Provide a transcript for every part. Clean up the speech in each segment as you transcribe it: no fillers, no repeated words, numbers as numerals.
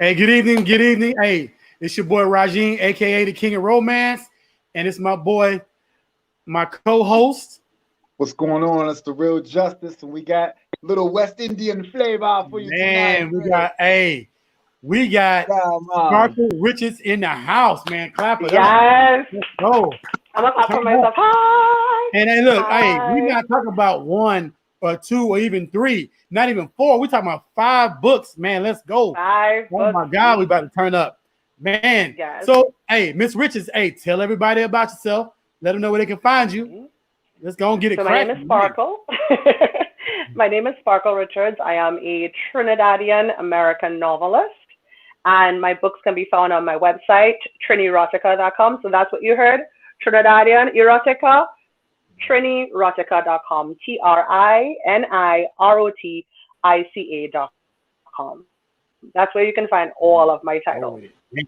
Hey, good evening, good evening. Hey, it's your boy Rajin, aka the King of Romance, and it's my boy, my co-host. What's going on? It's the real Justice, and we got little West Indian flavor for you tonight, Man, man. we got Yeah, man. Sparkle Richards in the house, man. Clap it up. Yes. Let's go. I'm gonna clap for Turn up. myself. Hi. And hey, look, hey, we're Hi. not talking about one or two or even three, not even four. We're talking about 5 books, man. Let's go. Five Oh books my God, we deep. about to turn up, man. Yes. So, hey, Miss Richards, hey, tell everybody about yourself. Let them know where they can find you. Mhm. Let's go and get it So my name is cracking, man. Sparkle. My name is Sparkle Richards. I am a Trinidadian American novelist, and my books can be found on my website, trinierotica.com. So that's what you heard, Trinidadian Erotica, trinierotica.com, TRINIROTICA.com. That's where you can find all of my titles. Oh,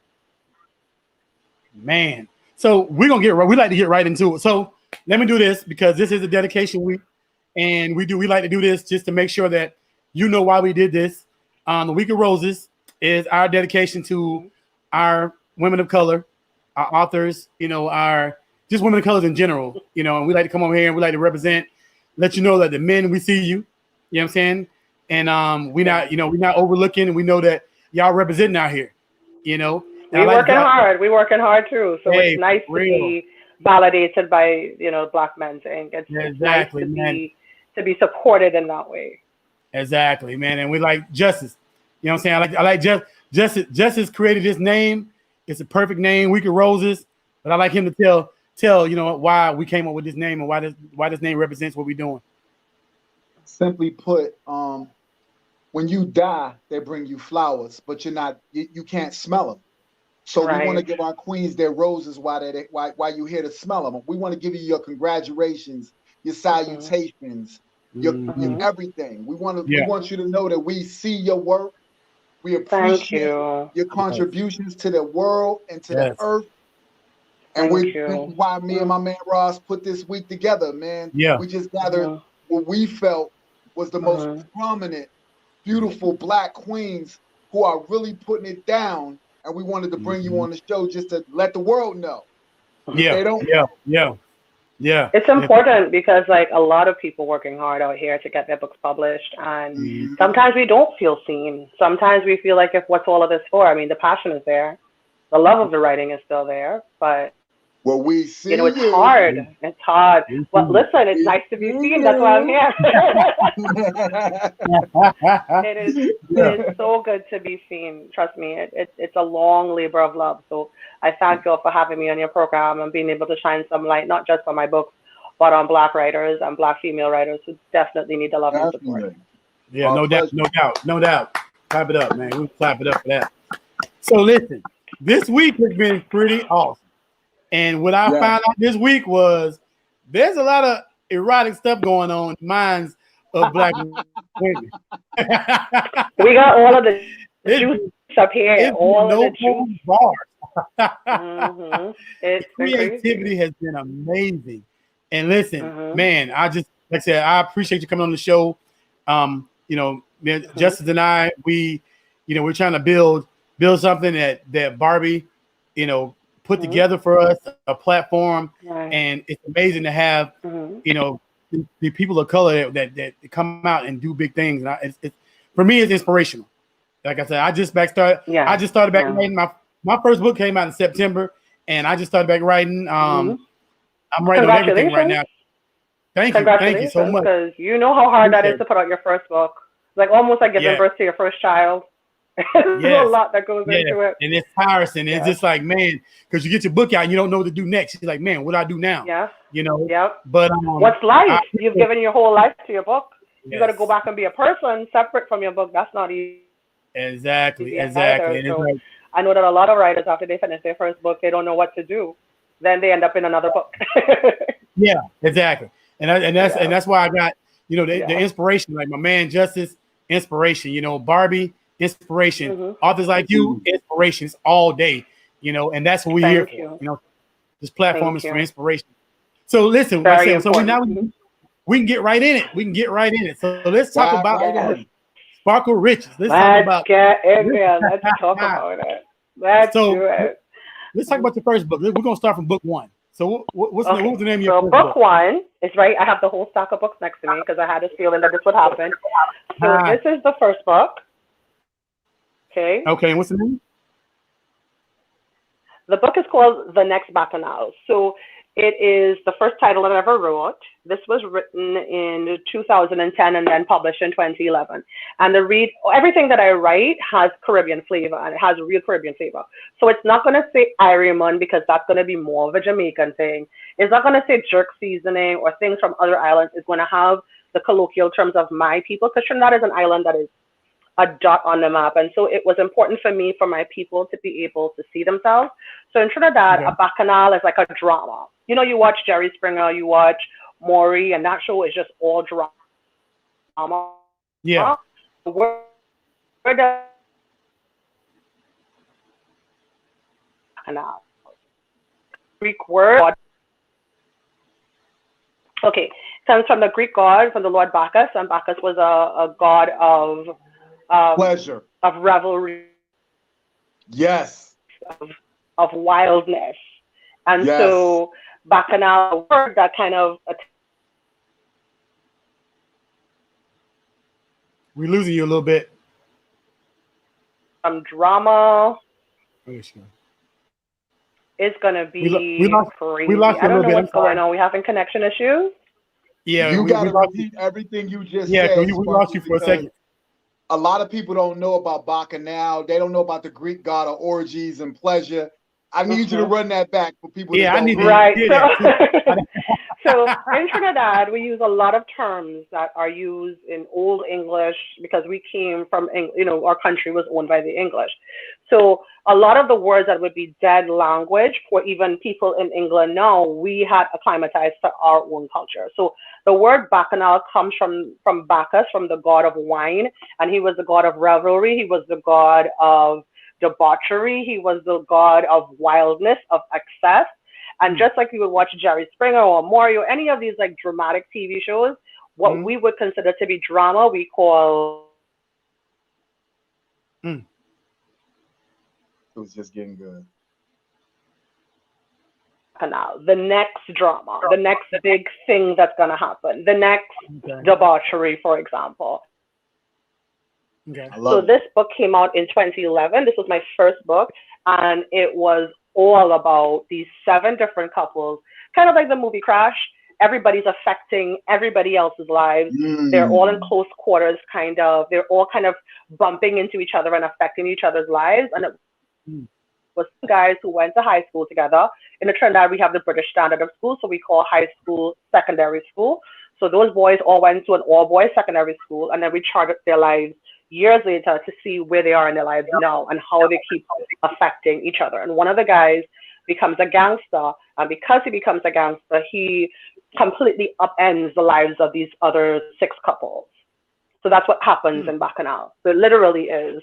man. So we're gonna we like to get right into it. So let me do this because this is a dedication week, and we like to do this just to make sure that you know why we did this. The Week of Roses is our dedication to our women of color, our authors, our just women of color in general, and we like to come over here and we like to represent, let you know that the men, we see you, you know what I'm saying? And we're not overlooking, and we know that y'all representing out here, and I We like to working drop, hard. We working hard too. So hey, it's nice for to real. be validated by Black Men's Inc. It's nice Exactly, to man. be supported in that way. Exactly, man. And we like Justice. You know what I'm saying? I like Justice. Justice created this name. It's a perfect name, Week of Roses. But I like him to tell why we came up with this name and why this name represents what we're doing. Simply put, when you die, they bring you flowers, but you can't smell them. So we want to Right. give our queens their roses while you're here to smell them. We want to give you your congratulations, your Mhm. salutations, your Mhm. Mhm. everything. We Yeah. want you to know that we see your work. We Thank appreciate you. your Yes. contributions to the world and to the Yes. earth. And Thank this you. is why me and Mm. my man Ross put this week together, man. Yeah. We just gathered Mhm. what we felt was the most Mhm. prominent, beautiful Black queens who are really putting it down. And we wanted to bring you Mhm. on the show just to let the world know if Yeah. they don't Yeah. know. Yeah. Yeah. It's important because like a lot of people working hard out here to get their books published, and Mhm. sometimes we don't feel seen. Sometimes we feel like, if what's all of this for? I mean, the passion is there, the love of the writing is still there, but Well, we it's see you. hard. It's hard. We Well, see listen, it's We nice to be see seen. That's why I'm you. here. you. It is it Yeah. is so good to be seen. Trust me, it's a long labor of love. So I thank you all for having me on your program and being able to shine some light, not just on my books, but on Black writers and Black female writers who definitely need the love and support. Definitely. Yeah. Our No doubt. pleasure. No doubt. No doubt. Clap it up, man. We'll clap it up for that. So listen, this week has been pretty awesome. And what I Yeah. found out this week was there's a lot of erotic stuff going on in the minds of Black women. We got all of the juice it's, up here, all of it's the been juice. no holds barred. It's The been crazy. creativity has been amazing. And listen, Mhm. man, I just like I said, I appreciate you coming on the show. Man, Mhm. Justice and I, we're trying to build something that Barbie, you know, put Mhm. together for us, a platform, Right. and it's amazing to have, Mhm. the people of color that come out and do big things. And it's for me, it's inspirational. Like I said, I Yeah. just started back Yeah. writing. My first book came out in September, and I just started back writing. Mhm. I'm writing on everything right Congratulations. now. Thank you so Congratulations, much. because you know how hard that is Appreciate to it. put out your first book. Like almost like giving Yeah, birth to your first child. There's a yes, lot that goes yeah, into it. and it's tiresome. It's Yes. just like, man, because you get your book out and you don't know what to do next. You're like, man, what do I do now? Yes. You know, Yep. but What's I life? You've given your whole life to your book. You got to go yes, back and be a person separate from your book. That's not easy either. So exactly, and I it's know that like, a lot of writers, after they finish their first book, they don't know what to do. Then they end up in another book. yeah, exactly, and Yeah. that's why I got the Yeah. inspiration, like my man Justice, inspiration. Barbie, inspiration. Mhm. Authors like you, inspirations all day. And that's what we're here Thank for. you. This platform Thank is for you. inspiration. So listen, like I Very said, so important. we can get right in it. We can get right in it. So let's talk Dive about right Yes. in. Sparkle Riches. Let's Let's get in there. Let's talk about it. Let's do it. Let's talk about the first book. We're gonna start from book one. So what was the name of your first book one is right. I have the whole stack of books next to me because I had a feeling that this would happen. So this is the first book. Okay. Okay, and what's the name? The book is called The Next Bacchanal. So it is the first title that I ever wrote. This was written in 2010 and then published in 2011. And everything that I write has Caribbean flavor, and it has real Caribbean flavor. So it's not going to say Iriman because that's going to be more of a Jamaican thing. It's not going to say jerk seasoning or things from other islands. It's going to have the colloquial terms of my people, because Trinidad is an island that is a dot on the map. And so it was important for me, for my people to be able to see themselves. So in Trinidad, a bacchanal is like a drama. You know, you watch Jerry Springer, you watch Maury, and that show is just all drama. Yeah. Where the bacchanal? Greek word. Okay, comes from the Greek god, from the Lord Bacchus, and Bacchus was a god of pleasure, of revelry, yes, of wildness, and so bacchanal, a word that kind of we're losing you a little bit. Drama. Oh, it's gonna be crazy. We lost I don't know bit. what's going on. We having connection issues. Yeah, you gotta repeat everything you just said. Yeah, we lost you for a second. A lot of people don't know about Bacchanal. They don't know about the Greek god of orgies and pleasure. I need you to run that back for people. Yeah, that I need know. Right. So in Trinidad, we use a lot of terms that are used in Old English because we came from, our country was owned by the English. So a lot of the words that would be dead language for even people in England now, we had acclimatized to our own culture. So the word bacchanal comes from Bacchus, from the god of wine, and he was the god of revelry. He was the god of debauchery. He was the god of wildness, of excess. And just like you would watch Jerry Springer or Maury or any of these like dramatic TV shows, what we would consider to be drama, we call. It was just getting good. The next drama, the next big thing that's going to happen, the next debauchery, for example. Okay. So this book came out in 2011. This was my first book, and it was all about these 7 different couples, kind of like the movie Crash. Everybody's affecting everybody else's lives. They're all in close quarters, kind of. They're all kind of bumping into each other and affecting each other's lives. And it was guys who went to high school together. In the Trinidad, we have the British standard of school, so we call high school secondary school. So those boys all went to an all-boys secondary school, and then we charted their lives years later to see where they are in their lives now and how they keep affecting each other. And one of the guys becomes a gangster, and because he becomes a gangster, he completely upends the lives of these other 6 couples. So that's what happens in Bacchanal. So it literally is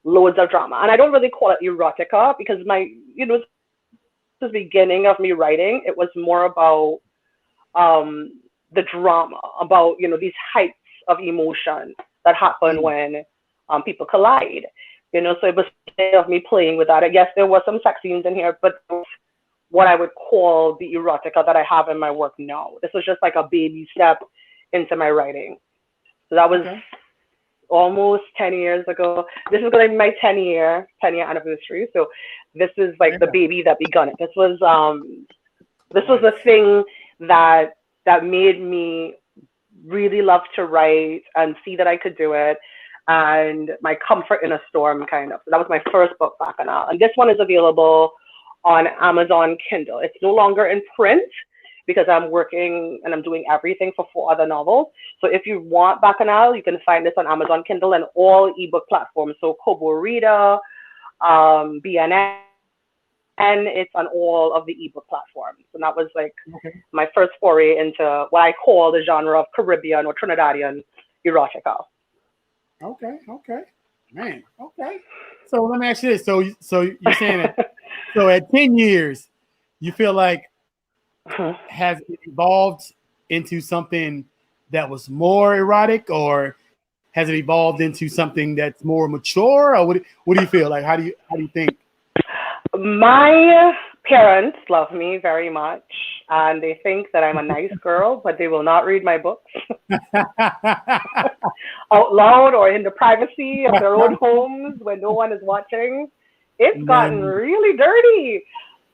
loads of drama. And I don't really call it erotica because the beginning of me writing, it was more about the drama, about, these heights of emotion that happen when people collide. So it was of me playing with that. Yes, there was some sex scenes in here, but what I would call the erotica that I have in my work now. This was just like a baby step into my writing. So that was almost 10 years ago. This is going to be my 10-year anniversary. So this is like the baby that begun it. This was the thing that made me really love to write and see that I could do it, and my comfort in a storm, kind of. So that was my first book, Bacchanal. And this one is available on Amazon Kindle. It's no longer in print because I'm working and I'm doing everything for 4 other novels. So if you want Bacchanal, you can find this on Amazon Kindle and all ebook platforms. So Kobo Reader, BNN, and it's on all of the ebook platforms. And that was like my first foray into what I call the genre of Caribbean or Trinidadian erotica. Okay. Man, okay. So let me ask you this. So you're saying that, so at 10 years, you feel like has it evolved into something that was more erotic, or has it evolved into something that's more mature, or what do you feel like? How do you think? My parents love me very much, and they think that I'm a nice girl, but they will not read my books out loud or in the privacy of their own homes when no one is watching. It's gotten really dirty.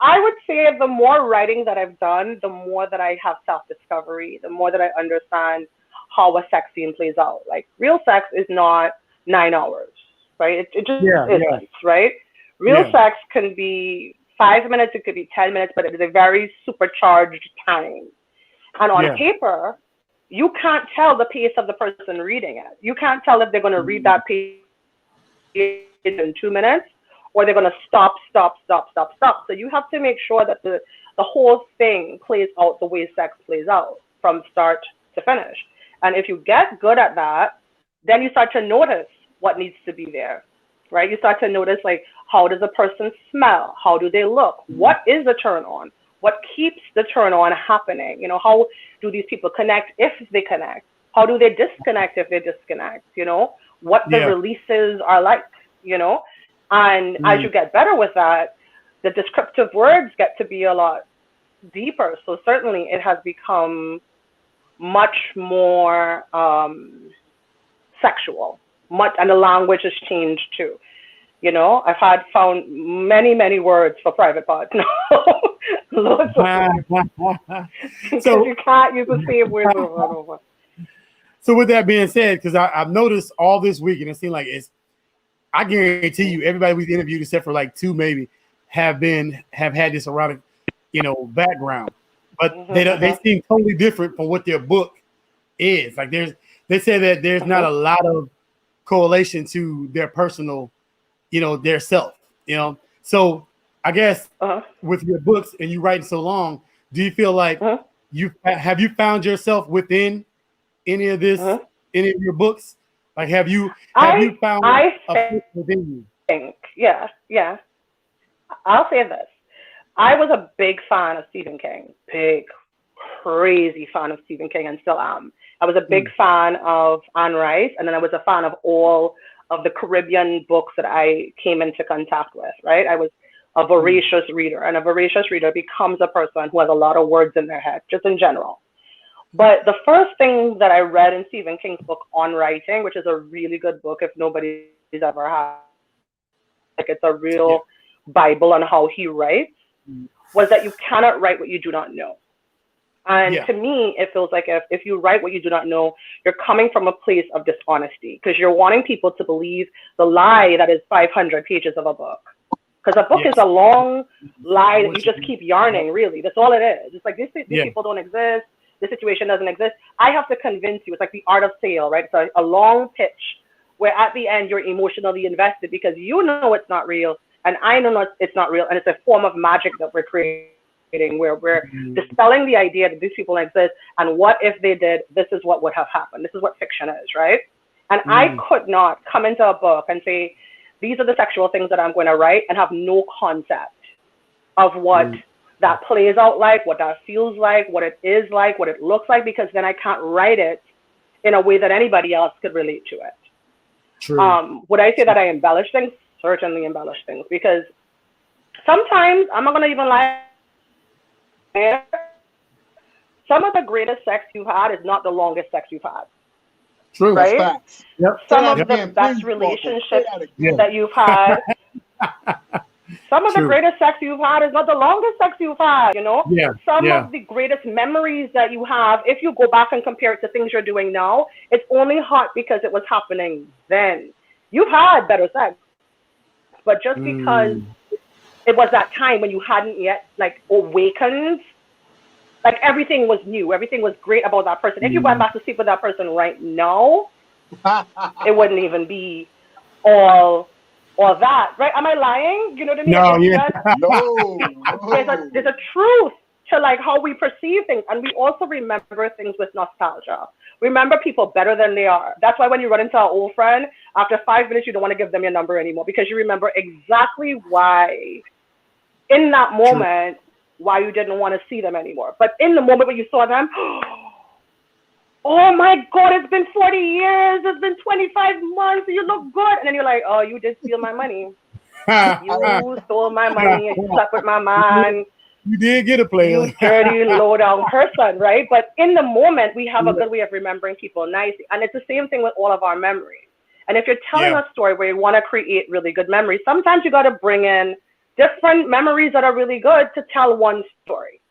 I would say the more writing that I've done, the more that I have self-discovery, the more that I understand how a sex scene plays out. Like, real sex is not 9 hours, right? It just isn't, right? Real sex can be 5 minutes, it could be 10 minutes, but it is a very supercharged time. And on paper, you can't tell the pace of the person reading it. You can't tell if they're going to read that page in 2 minutes, or they're going to stop. So you have to make sure that the whole thing plays out the way sex plays out from start to finish. And if you get good at that, then you start to notice what needs to be there, right? You start to notice, like, how does a person smell? How do they look? What is the turn on? What keeps the turn on happening? You know, how do these people connect if they connect? How do they disconnect if they disconnect? You know, what the releases are like, you know? And as you get better with that, the descriptive words get to be a lot deeper. So certainly it has become much more sexual, and the language has changed too. You know, I've found many words for private parts now. Loads of words. So you can't use the same words over and over. So with that being said, because I've noticed all this week, and it seems like I guarantee you, everybody we've interviewed, except for like 2 maybe, have had this erotic, background, but they seem totally different from what their book is. Like they say that there's not a lot of correlation to their personal, their self, So I guess with your books and you writing so long, do you feel like you found yourself within any of this, any of your books? Like, have you found a place within you? Yeah. I'll say this. I was a big fan of Stephen King, crazy fan of Stephen King, and still am. I was a big fan of Anne Rice, and then I was a fan of all of the Caribbean books that I came into contact with, right? I was a voracious reader, and a voracious reader becomes a person who has a lot of words in their head, just in general. But the first thing that I read in Stephen King's book on writing, which is a really good book if nobody's ever had, like, it's a real Bible on how he writes, was that you cannot write what you do not know. And to me, it feels like if you write what you do not know, you're coming from a place of dishonesty, because you're wanting people to believe the lie that is 500 pages of a book. Because a book is a long lie that you just keep yarning, really. That's all it is. It's like, these people don't exist. This situation doesn't exist. I have to convince you. It's like the art of sale, right? It's a long pitch where at the end you're emotionally invested because you know it's not real, and I know it's not real, and it's a form of magic that we're creating where we're dispelling the idea that these people exist, and what if they did, this is what would have happened. This is what fiction is, right? And I could not come into a book and say, these are the sexual things that I'm going to write, and have no concept of what that plays out like, what that feels like, what it is like, what it looks like, because then I can't write it in a way that anybody else could relate to it. True. Would I say that I embellish things? Certainly embellish things, because sometimes, I'm not going to even lie, some of the greatest sex you've had is not the longest sex you've had. True. Right? Yep. Some of the best relationships that you've had, some of the greatest sex you've had is not the longest sex you've had, Some of the greatest memories that you have, if you go back and compare it to things you're doing now, it's only hot because it was happening then. You've had better sex, but just because it was that time when you hadn't yet, like, awakened, like, everything was new, everything was great about that person. If you went back to sleep with that person right now, it wouldn't even be all that, right? Am I lying? You know what I mean? No. There's a truth to, like, how we perceive things, and we also remember things with nostalgia. Remember people better than they are. That's why when you run into an old friend, after 5 minutes, you don't want to give them your number anymore, because you remember exactly why, in that moment, why you didn't want to see them anymore. But in the moment when you saw them, oh my God, it's been 40 years, it's been 25 months, you look good. And then you're like, oh, you did steal my money. You stole my money, you slept with my man. You did get a player. You dirty, low down person, right? But in the moment, we have a good way of remembering people nicely. And it's the same thing with all of our memories. And if you're telling a story where you want to create really good memories, sometimes you got to bring in different memories that are really good to tell one story.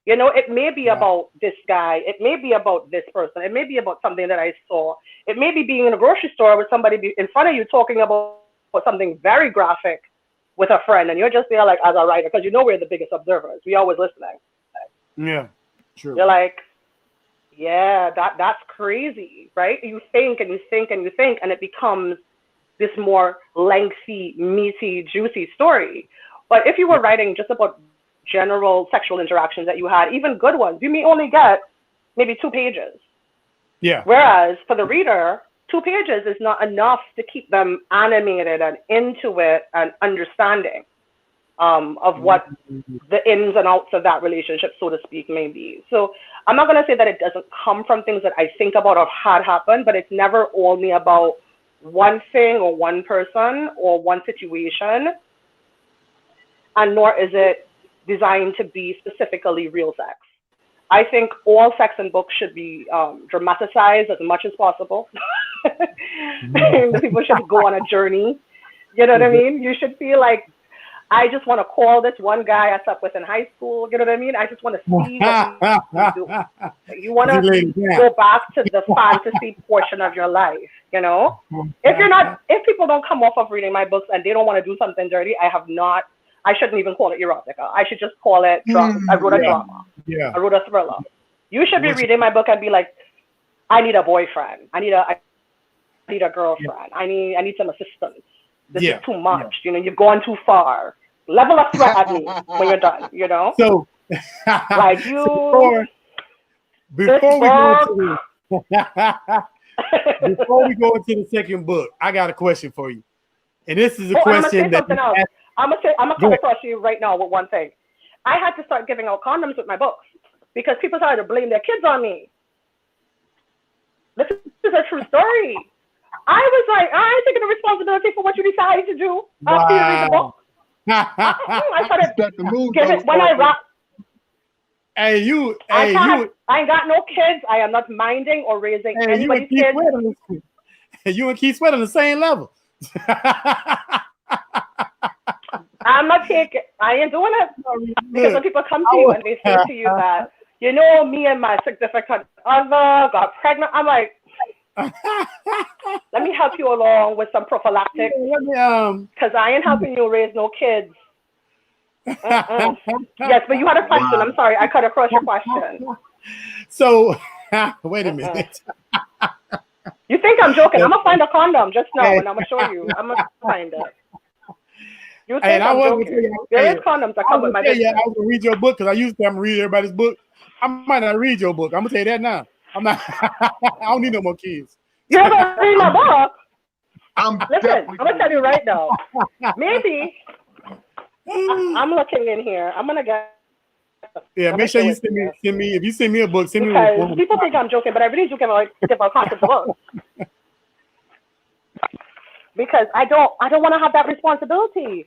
You know, it may be about this guy. It may be about this person. It may be about something that I saw. It may be being in a grocery store with somebody in front of you talking about something very graphic with a friend, and you're just there like as a writer, because you know we're the biggest observers. We always listening. Yeah, true. You're like, yeah, that's crazy, right? You think and you think and you think, and it becomes this more lengthy, meaty, juicy story. But if you were writing just about general sexual interactions that you had, even good ones, you may only get maybe 2 pages. Yeah. Whereas for the reader, 2 pages is not enough to keep them animated and into it and understanding of what the ins and outs of that relationship, so to speak, may be. So I'm not going to say that it doesn't come from things that I think about or had happened, but it's never only about one thing or one person or one situation, and nor is it designed to be specifically real sex. I think all sex in books should be dramatized as much as possible. The people should go on a journey. You know what I mean? You should feel like, I just want to call this one guy I slept with in high school. You know what I mean? I just want to see what you do. You want to go back to the fantasy portion of your life, you know? If people don't come off of reading my books and they don't want to do something dirty, I shouldn't even call it erotica. I should just call it drama. I wrote a drama. Yeah. I wrote a thriller. You should be reading my book and be like, I need a boyfriend. I need a girlfriend. I need some assistance. This is too much. You know, you've gone too far. Level of threat at me when you're done, you know? So, like before we go into the second book, I got a question for you. And this is a question that I'm gonna come across you right now with one thing. I had to start giving out condoms with my books because people started to blame their kids on me. This is a true story. I was like, I ain't taking the responsibility for what you decide to do after you read the book. I started giving when I wrap. I ain't got no kids. I am not minding or raising anybody's kids. You and Keith Sweat on the same level. I'm not taking. I ain't doing it because when people come to you and they say to you that, you know, me and my significant other got pregnant, I'm like, let me help you along with some prophylactics because I ain't helping you raise no kids. Yes, but you had a question. I'm sorry, I cut across your question. So, wait a minute. You think I'm joking? I'm gonna find a condom just now, and I'm gonna show you. I'm gonna find it. You think I'm joking? There is condoms that come with my business. I was gonna read your book because I used to read everybody's book. I might not read your book. I'm gonna tell you that now. I'm not. I don't need no more kids. You're gonna read my book? Listen, I'm gonna tell you right now. Maybe I'm looking in here. I'm gonna get. Yeah, make sure you send me. If you send me a book, send me because me. People think I'm joking, but I really do give a concept of books. Because I don't want to have that responsibility.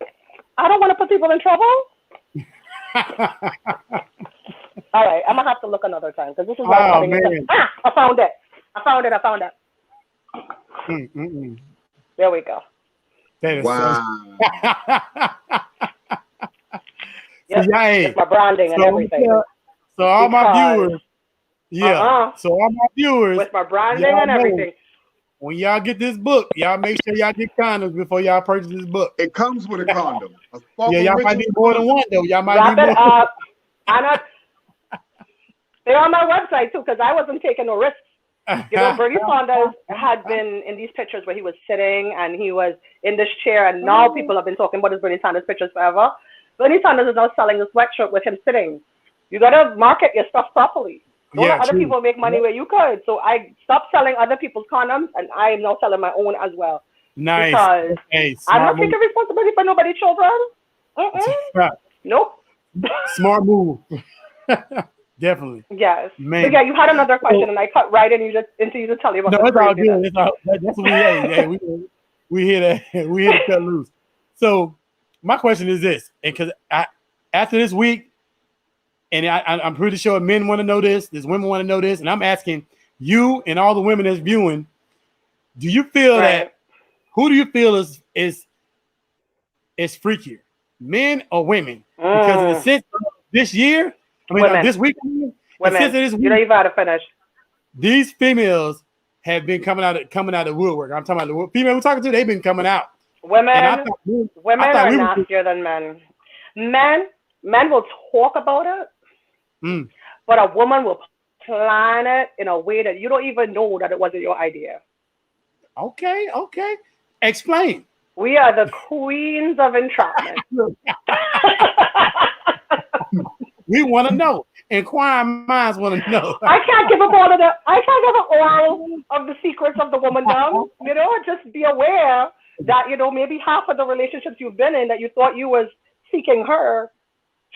I don't want to put people in trouble. All right, I'm gonna have to look another time because this is like I found it. There we go. Wow. Yep. It's my branding and everything. So all my viewers, so all my viewers, with my branding and everything. When y'all get this book, y'all make sure y'all get condoms before y'all purchase this book. It comes with a condom. Y'all might need more than one though. Y'all might wrap need it more. Up. They're on my website too because I wasn't taking no risks. You know, Bernie Saunders had been in these pictures where he was sitting and he was in this chair, and now people have been talking about his Bernie Sanders pictures forever. Bernie Sanders is now selling a sweatshirt with him sitting. You gotta market your stuff properly. Don't let other people make money where you could. So I stopped selling other people's condoms, and I am now selling my own as well. Nice. Because I'm not taking responsibility for nobody's children. Nope. Smart move. Definitely. Yes. Man. But yeah, you had another question, and I cut right in. You just tell you about. No, the it's all craziness. good. It's all, that's what we hey, we here to cut loose. So my question is this, and because after this week, and I'm pretty sure men want to know this, there's women want to know this, and I'm asking you and all the women that's viewing, do you feel that who do you feel is freakier, men or women? Because in the sense of this year, this week, women. This week, You don't even have to finish. These females have been coming out of woodwork. I'm talking about the female we're talking to. They've been coming out. Women are nastier than men. Men will talk about it, but a woman will plan it in a way that you don't even know that it wasn't your idea. Okay. Explain. We are the queens of entrapment. We want to know. Inquiring minds want to know. I can't give up all of the secrets of the womandom. Just be aware that maybe half of the relationships you've been in that you thought you was seeking her,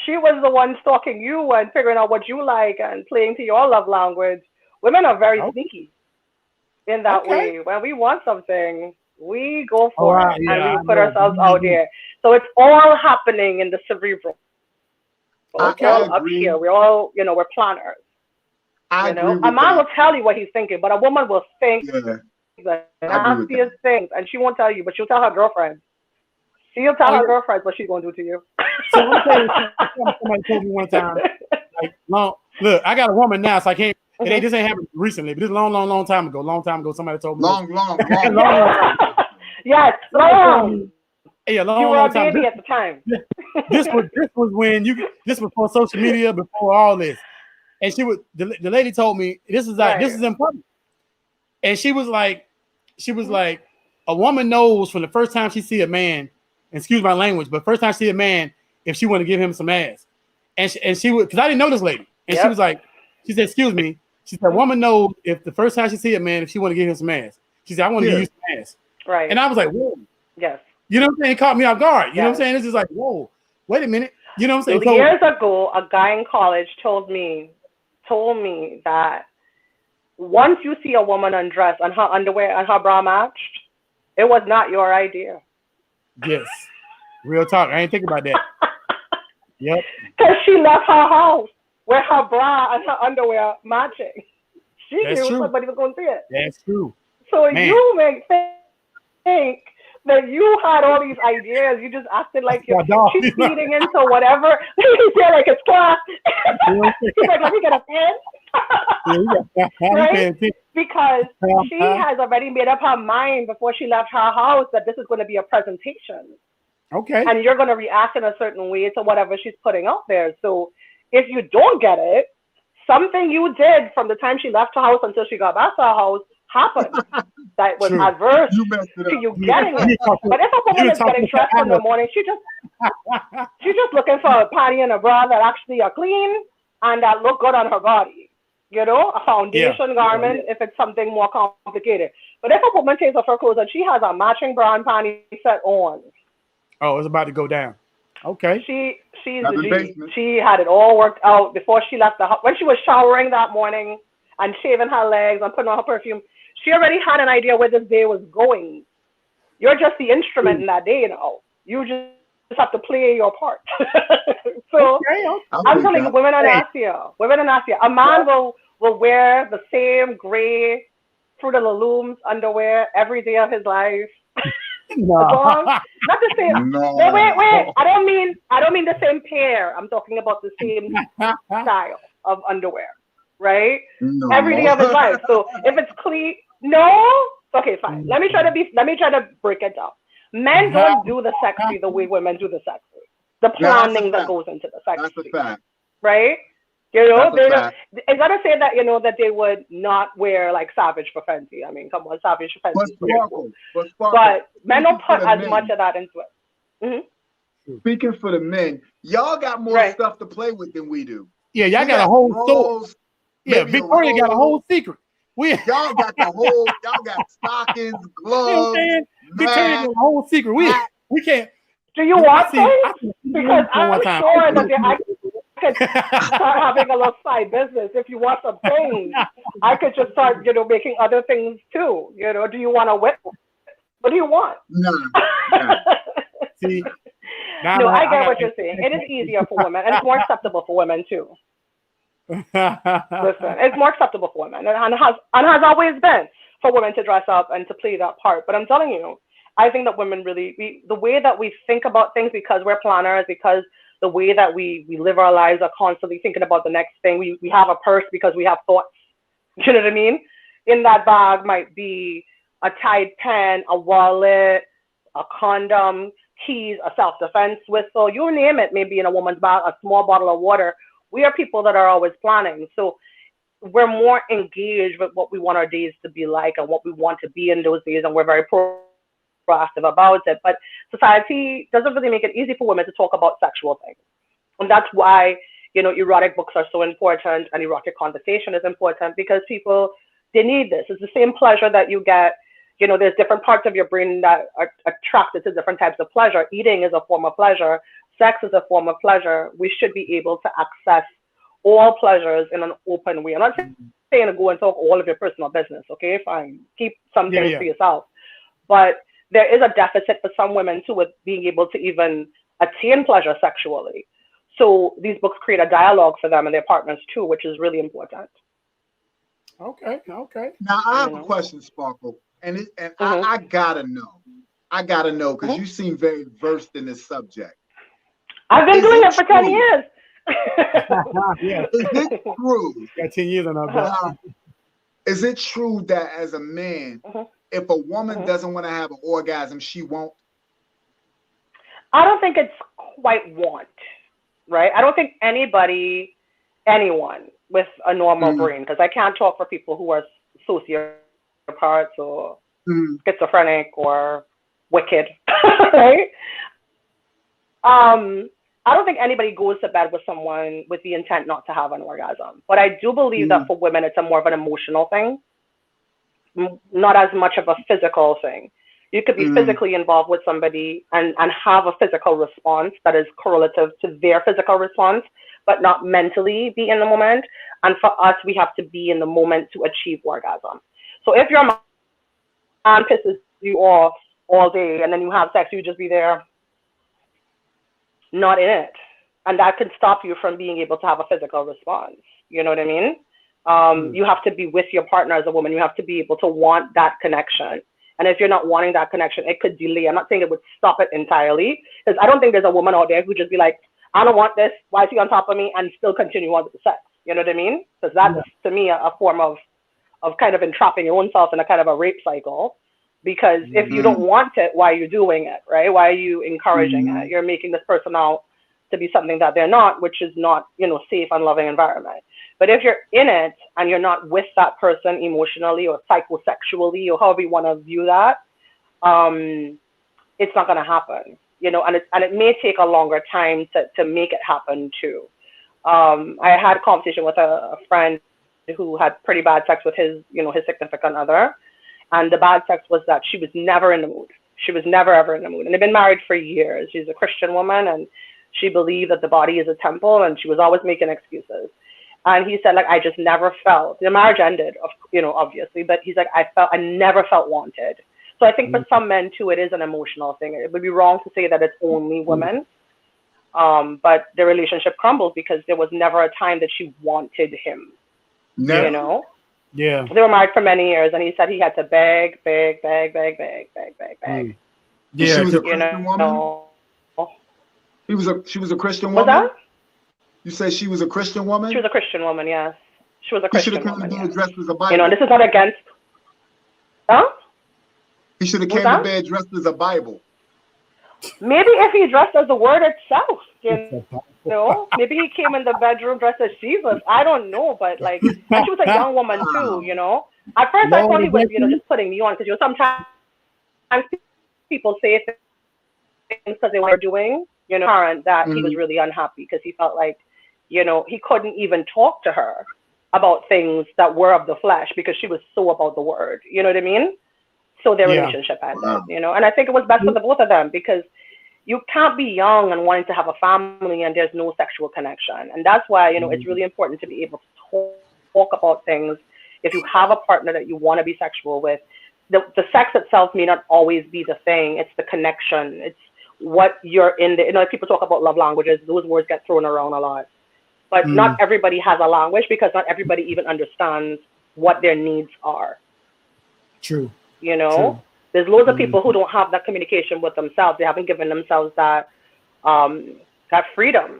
she was the one stalking you and figuring out what you like and playing to your love language. Women are very sneaky in that way. When we want something, we go for it and we put ourselves out there. So it's all happening in the cerebral. We're all up here. We're all, we're planners. A man will tell you what he's thinking, but a woman will think the nastiest things, and she won't tell you, but she'll tell her girlfriend. She'll tell her girlfriends what she's going to do to you. So somebody told me one time, look, I got a woman now, so I can't. This ain't happened recently, but this long time ago. Long time ago, somebody told me. Long. Yes, long. Yeah, long. You were a baby time. At the time. This was when this was before social media, before all this, and the lady told me this is important, and she was like, a woman knows from the first time she see a man, excuse my language, but first time she see a man if she want to give him some ass, and she would, because I didn't know this lady, and she was like, she said, excuse me, she said, a woman knows if the first time she see a man if she want to give him some ass. She said, I want to give you some ass, right? And I was like, whoa, yes. You know what I'm saying? It caught me off guard. You know what I'm saying? It's just like, whoa, wait a minute. You know what I'm saying? Years ago, a guy in college told me that once you see a woman undressed and her underwear and her bra matched, it was not your idea. Yes. Real talk. I ain't thinking about that. Yep. Because she left her house with her bra and her underwear matching. She knew somebody was going to see it. That's true. So you may think that you had all these ideas. You just acted like she's feeding into whatever. You feel like it's class. She's like, let me get a pen. Right? Because she has already made up her mind before she left her house that this is going to be a presentation. Okay. And you're going to react in a certain way to whatever she's putting out there. So if you don't get it, something you did from the time she left her house until she got back to her house happened that was adverse to you getting it. But if a woman is getting dressed in the morning, she's just looking for a panty and a bra that actually are clean and that look good on her body. A foundation garment if it's something more complicated. But if a woman takes off her clothes and she has a matching bra and panty set on, oh, it's about to go down. Okay. She had it all worked out before she left the house. When she was showering that morning and shaving her legs and putting on her perfume, she already had an idea where this day was going. You're just the instrument in that day, You just have to play your part. So I'm telling you, women are nastier. Women are nastier. A man will wear the same gray Fruit of the Looms underwear every day of his life. No. Not the same. No. Wait. I don't mean the same pair. I'm talking about the same style of underwear, right? No. Every day of his life. So if it's clean, no. Okay, fine. Let me try to break it down. Men don't do the sexy the way women do the sexy. The planning that goes into the sexy. That's a fact. Right? It's not to say that that they would not wear like savage for Fenty. I mean, come on, savage for Fenty. But men don't put as much of that into it. Mm-hmm. Speaking for the men, y'all got more stuff to play with than we do. Yeah, y'all got a whole store. Yeah, Victoria got a whole secret. Y'all got y'all got stockings, gloves. Victoria got a whole secret. We can't. Do you want things? Because I'm sure that I could start having a little side business. If you want some things, I could just start, making other things too. Do you want a whip? What do you want? No. No. See, no, I get what you're saying. It is easier for women, and it's more acceptable for women too. Listen, it's more acceptable for women, and has always been for women to dress up and to play that part. But I'm telling you, I think that women really, the way that we think about things, because we're planners, because the way that we live our lives are constantly thinking about the next thing. We have a purse because we have thoughts. You know what I mean? In that bag might be a Tide pen, a wallet, a condom, keys, a self-defense whistle, you name it, maybe in a woman's bag, a small bottle of water. We are people that are always planning. So we're more engaged with what we want our days to be like and what we want to be in those days, and we're very proactive about it. But society doesn't really make it easy for women to talk about sexual things. And that's why, erotic books are so important and erotic conversation is important, because people, they need this. It's the same pleasure that you get. There's different parts of your brain that are attracted to different types of pleasure. Eating is a form of pleasure. Sex is a form of pleasure. We should be able to access all pleasures in an open way. I'm not saying to go and talk all of your personal business, okay? Fine. Keep some things for yourself. But there is a deficit for some women too with being able to even attain pleasure sexually. So these books create a dialogue for them and their partners too, which is really important. Okay. Now I have a question, Sparkle, and I gotta know because you seem very versed in this subject. I've been doing it for 10 years. Yeah. Is it true? Got 10 years on our belt. Is it true that as a man, if a woman doesn't want to have an orgasm, she won't? I don't think it's quite want, right? I don't think anyone with a normal brain, because I can't talk for people who are sociopaths or schizophrenic or wicked, right? I don't think anybody goes to bed with someone with the intent not to have an orgasm. But I do believe that for women, it's a more of an emotional thing, not as much of a physical thing. You could be physically involved with somebody and have a physical response that is correlative to their physical response, but not mentally be in the moment. And for us, we have to be in the moment to achieve orgasm. So if your man pisses you off all day and then you have sex, you just be there, not in it. And that could stop you from being able to have a physical response. You know what I mean? You have to be with your partner as a woman. You have to be able to want that connection. And if you're not wanting that connection, it could delay. I'm not saying it would stop it entirely, because I don't think there's a woman out there who just be like, I don't want this. Why is he on top of me? And still continue on with the sex. You know what I mean? Because that's, to me, a form of kind of entrapping your own self in a kind of a rape cycle. Because if you don't want it, why are you doing it, right? Why are you encouraging it? You're making this person out to be something that they're not, which is not, safe and loving environment. But if you're in it and you're not with that person emotionally or psychosexually or however you want to view that, it's not going to happen, and it may take a longer time to make it happen too. I had a conversation with a friend who had pretty bad sex with his significant other. And the bad sex was that she was never in the mood. She was never, ever in the mood. And they've been married for years. She's a Christian woman, and she believed that the body is a temple, and she was always making excuses. And he said, I just never felt, the marriage ended, obviously, but he's like, I never felt wanted. So I think for some men too, it is an emotional thing. It would be wrong to say that it's only women, but the relationship crumbles because there was never a time that she wanted him, Yeah. They were married for many years, and he said he had to beg. Yeah, she was a Christian woman. She was a Christian woman. What's that? You say she was a Christian woman? She was a Christian woman, yes. She was a Christian woman. He should have come to bed dressed as a Bible. And this is not against. Huh? He should have came to bed dressed as a Bible. Maybe if he dressed as the word itself, maybe he came in the bedroom dressed as Jesus. I don't know, but and she was a young woman too, At first I thought he was, just putting me on, because sometimes people say things because they were doing, current that he was really unhappy because he felt like, he couldn't even talk to her about things that were of the flesh because she was so about the word. You know what I mean? So their relationship ended, and I think it was best for the both of them because you can't be young and wanting to have a family and there's no sexual connection. And that's why, it's really important to be able to talk about things. If you have a partner that you want to be sexual with, the sex itself may not always be the thing. It's the connection. It's what you're in the, people talk about love languages, those words get thrown around a lot. But not everybody has a language because not everybody even understands what their needs are. True. True. There's loads of people who don't have that communication with themselves. They haven't given themselves that that freedom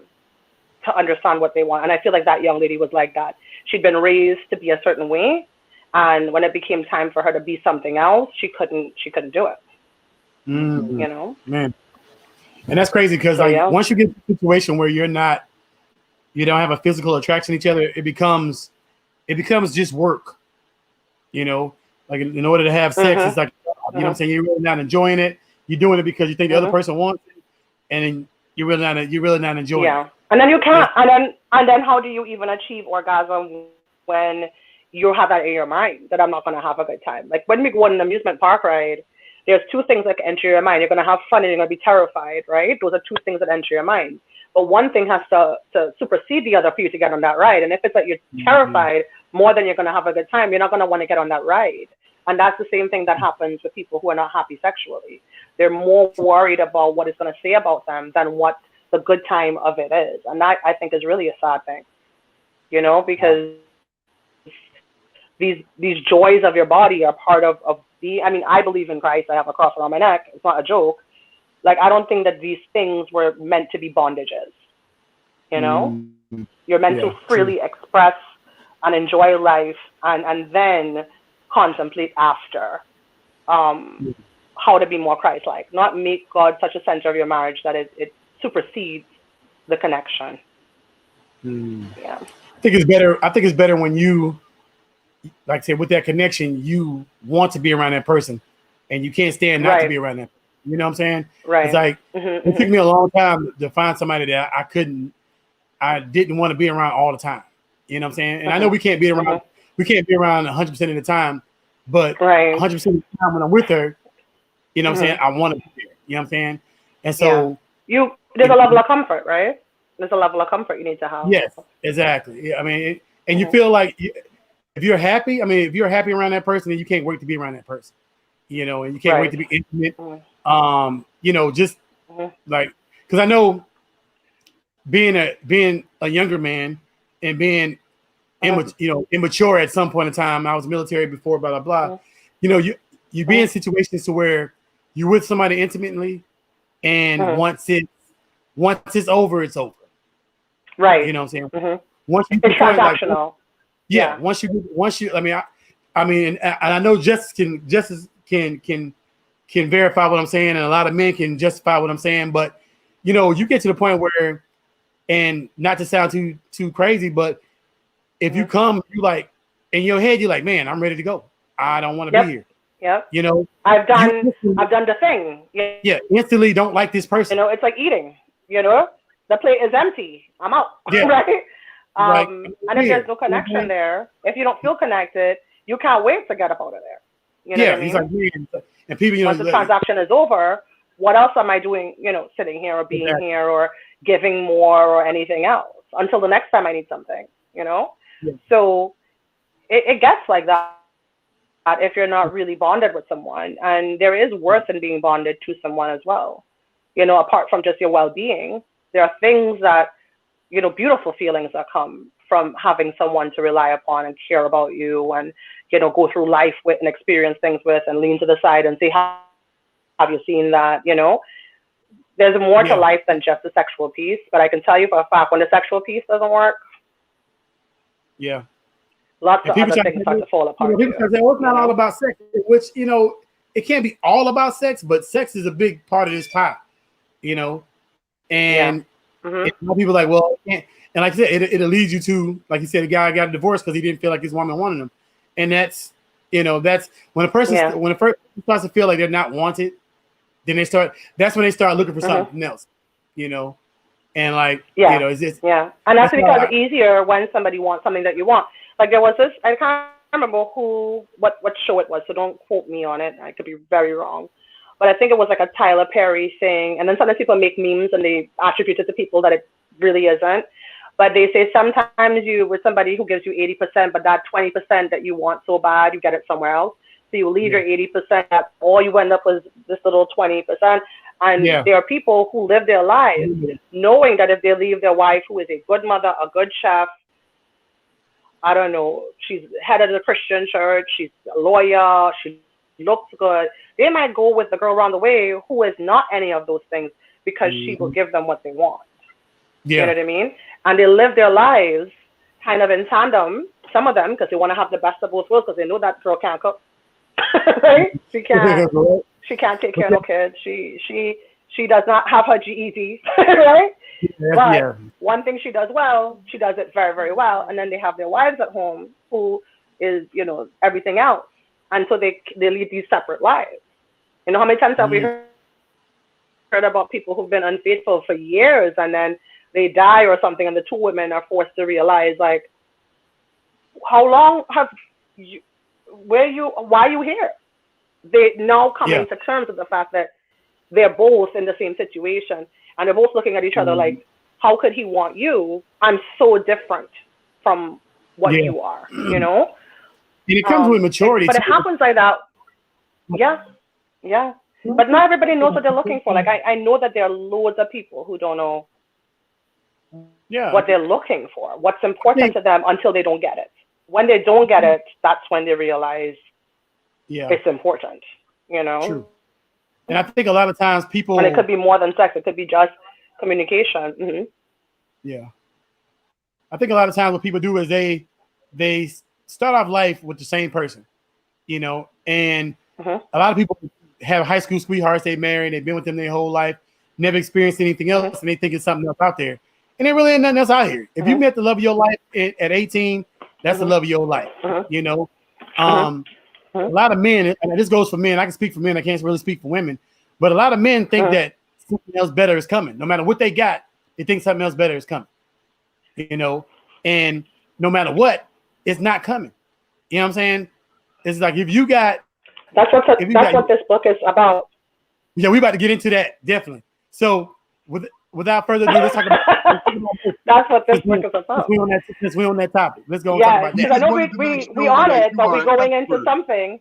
to understand what they want. And I feel like that young lady was like that. She'd been raised to be a certain way, and when it became time for her to be something else, she couldn't do it. Man. And that's crazy because once you get to a situation where you don't have a physical attraction to each other, it becomes just work. Like in order to have sex, it's like, you know what I'm saying? You're really not enjoying it. You're doing it because you think the other person wants it, and then you're really not enjoying it. And then you can't. And then how do you even achieve orgasm when you have that in your mind that I'm not going to have a good time? Like when we go on an amusement park ride, there's two things that can enter your mind. You're going to have fun and you're going to be terrified, right? Those are two things that enter your mind. But one thing has to supersede the other for you to get on that ride. And if it's that you're terrified more than you're going to have a good time, you're not going to want to get on that ride. And that's the same thing that happens with people who are not happy sexually. They're more worried about what it's going to say about them than what the good time of it is. And that, I think, is really a sad thing, because these joys of your body are part of I believe in Christ. I have a cross around my neck. It's not a joke. Like, I don't think that these things were meant to be bondages. You're meant to freely express and enjoy life and then contemplate after how to be more Christ-like, not make God such a center of your marriage that it supersedes the connection. Yeah. I think it's better when you, like I said, with that connection, you want to be around that person and you can't stand not to be around that person. You know what I'm saying? Right. It's like, it took me a long time to find somebody that I didn't want to be around all the time. You know what I'm saying? And I know we can't be around 100% of the time, but 100% of the time when I'm with her, you know what I'm saying? I want to be there. You know what I'm saying? And so there's a level of comfort, right? There's a level of comfort you need to have. Yes, exactly. Yeah, I mean, and you feel like if you're happy around that person, then you can't wait to be around that person. And you can't wait to be intimate. Just like, because I know being a younger man and being immature at some point in time. I was military before, blah blah blah. You be in situations to where you're with somebody intimately, and once it's over, it's over. Right. You know what I'm saying? Once you it's transactional. Once you. I mean, and I know Justice can verify what I'm saying, and a lot of men can justify what I'm saying. But you get to the point where, and not to sound too crazy, but if you come, you like in your head, you're like, man, I'm ready to go. I don't want to be here. Yep. I've done the thing. Yeah. Instantly don't like this person. It's like eating. The plate is empty. I'm out. Yeah. Right. And if there's no connection there, if you don't feel connected, you can't wait to get up out of there. You know what I mean? He's like, man. And people, once the transaction is over, what else am I doing? Sitting here or being here or giving more or anything else until the next time I need something. Yeah. So it gets like that if you're not really bonded with someone, and there is worth in being bonded to someone as well. Apart from just your well-being, there are things that, beautiful feelings that come from having someone to rely upon and care about you and, go through life with and experience things with and lean to the side and say, have you seen that? There's more to life than just the sexual piece. But I can tell you for a fact, when the sexual piece doesn't work, lots of other things start to fall apart. People say, it's not all about sex, which, it can't be all about sex, but sex is a big part of this pie, and people are like, well, it can't. And like I said, it leads you to, like you said, a guy got a divorce because he didn't feel like his woman wanted him. And that's when a person starts to feel like they're not wanted, then that's when they start looking for something else, and like, it's just, and that's because it's easier when somebody wants something that you want. Like there was this, I can't remember what show it was, so don't quote me on it. I could be very wrong. but I think it was like a Tyler Perry thing. And then sometimes people make memes and they attribute it to people that it really isn't. But they say sometimes you with somebody who gives you 80%, but that 20% that you want so bad, you get it somewhere else. So you leave your 80%, all you end up with this little 20%. And there are people who live their lives knowing that if they leave their wife, who is a good mother, a good chef, I don't know, she's head of the Christian church, she's a lawyer, she looks good, they might go with the girl around the way who is not any of those things because she will give them what they want. You know what I mean? And they live their lives kind of in tandem, some of them, because they want to have the best of both worlds because they know that girl can't cook. Right? She can't take care of no kids. She does not have her GED, right? But one thing she does well, she does it very, very well. And then they have their wives at home who is, you know, everything else. And so they lead these separate lives. You know how many times have we heard about people who've been unfaithful for years and then they die or something and the two women are forced to realize, like, how long have you, why are you here? They now coming to terms with the fact that they're both in the same situation and they're both looking at each other like, how could he want you? I'm so different from what you are, you know? And it comes with maturity. But it happens like that. Yeah. But not everybody knows what they're looking for. Like, I know that there are loads of people who don't know what they're looking for, what's important to them until they don't get it. When they don't get it, that's when they realize it's important, you know? True. And I think a lot of times people... And it could be more than sex. It could be just communication. Yeah. I think a lot of times what people do is they start off life with the same person, you know? And a lot of people have high school sweethearts they marry, they've been with them their whole life, never experienced anything else, and they think it's something else out there. And there really ain't nothing else out here. If you met the love of your life at 18, that's the love of your life, you know? A lot of men, and this goes for men, I can speak for men, I can't really speak for women, but a lot of men think that something else better is coming. No matter what they got, they think something else better is coming, you know? And no matter what, it's not coming. You know what I'm saying? It's like if you got... That's what this book is about. Yeah, we're about to get into that, definitely. So without further ado, let's talk about... That's what this book is about. Since we're on that topic, let's go and talk about that. Because I know we on it, but we're going into something.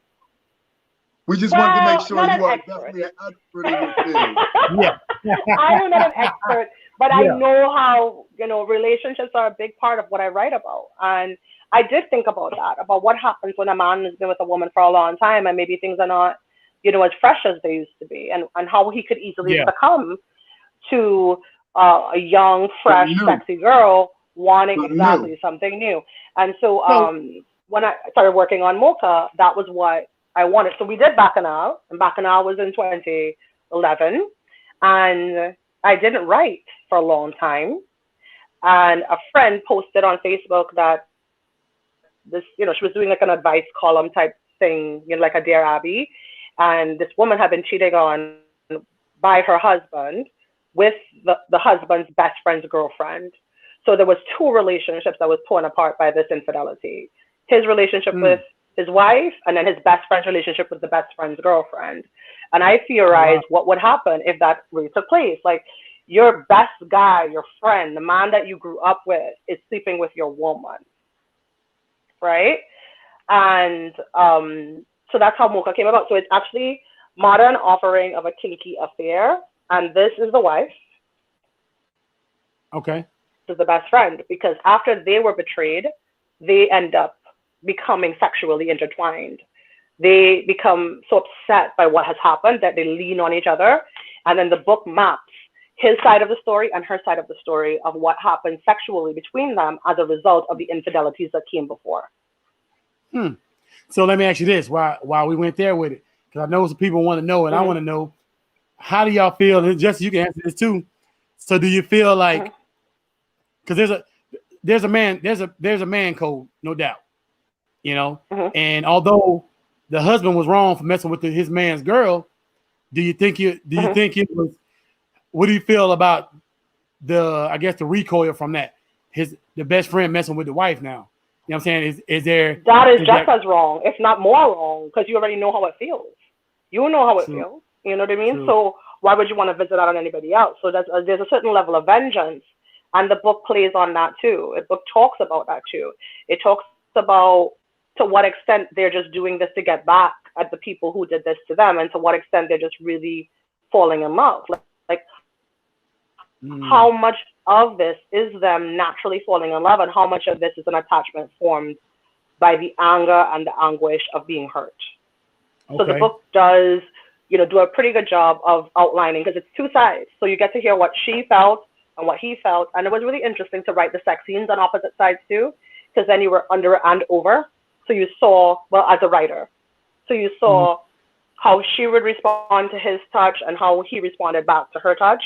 We just wanted to make sure you are definitely an expert in your field. I am not an expert, but I know how, you know, relationships are a big part of what I write about. And I did think about that, about what happens when a man has been with a woman for a long time and maybe things are not, you know, as fresh as they used to be, and how he could easily succumb to a young, fresh, sexy girl wanting exactly something new. And so when I started working on Mocha, that was what I wanted. So we did Bacchanal, and Bacchanal was in 2011. And I didn't write for a long time. And a friend posted on Facebook that this, you know, she was doing like an advice column type thing, you know, like a Dear Abby. And this woman had been cheating on by her husband with the husband's best friend's girlfriend. So there was two relationships that was torn apart by this infidelity. His relationship with his wife, and then his best friend's relationship with the best friend's girlfriend. And I theorized what would happen if that really took place. Like, your best guy, your friend, the man that you grew up with is sleeping with your woman, right? And so that's how Mocha came about. So it's actually modern offering of a kinky affair. And this is the wife. Okay. This is the best friend, because after they were betrayed, they end up becoming sexually intertwined. They become so upset by what has happened that they lean on each other. And then the book maps his side of the story and her side of the story of what happened sexually between them as a result of the infidelities that came before. So let me ask you this, while we went there with it, because I know some people want to know, and I want to know, how do y'all feel? And Jesse, you can answer this too. So do you feel like, because there's a man code, no doubt, you know, and although the husband was wrong for messing with his man's girl, do you think it was? What do you feel about the recoil from that? The best friend messing with the wife now. You know what I'm saying? Is there that is just as wrong, if not more wrong, because you already know how it feels. You know how it feels. You know what I mean? True. So why would you want to visit that on anybody else? So there's a certain level of vengeance, and the book plays on that too. The book talks about that too. It talks about to what extent they're just doing this to get back at the people who did this to them, and to what extent they're just really falling in love. Like how much of this is them naturally falling in love, and how much of this is an attachment formed by the anger and the anguish of being hurt. Okay. So the book does, do a pretty good job of outlining, because it's two sides. So you get to hear what she felt and what he felt. And it was really interesting to write the sex scenes on opposite sides too, because then you were under and over. So you saw, well, as a writer, so you saw how she would respond to his touch and how he responded back to her touch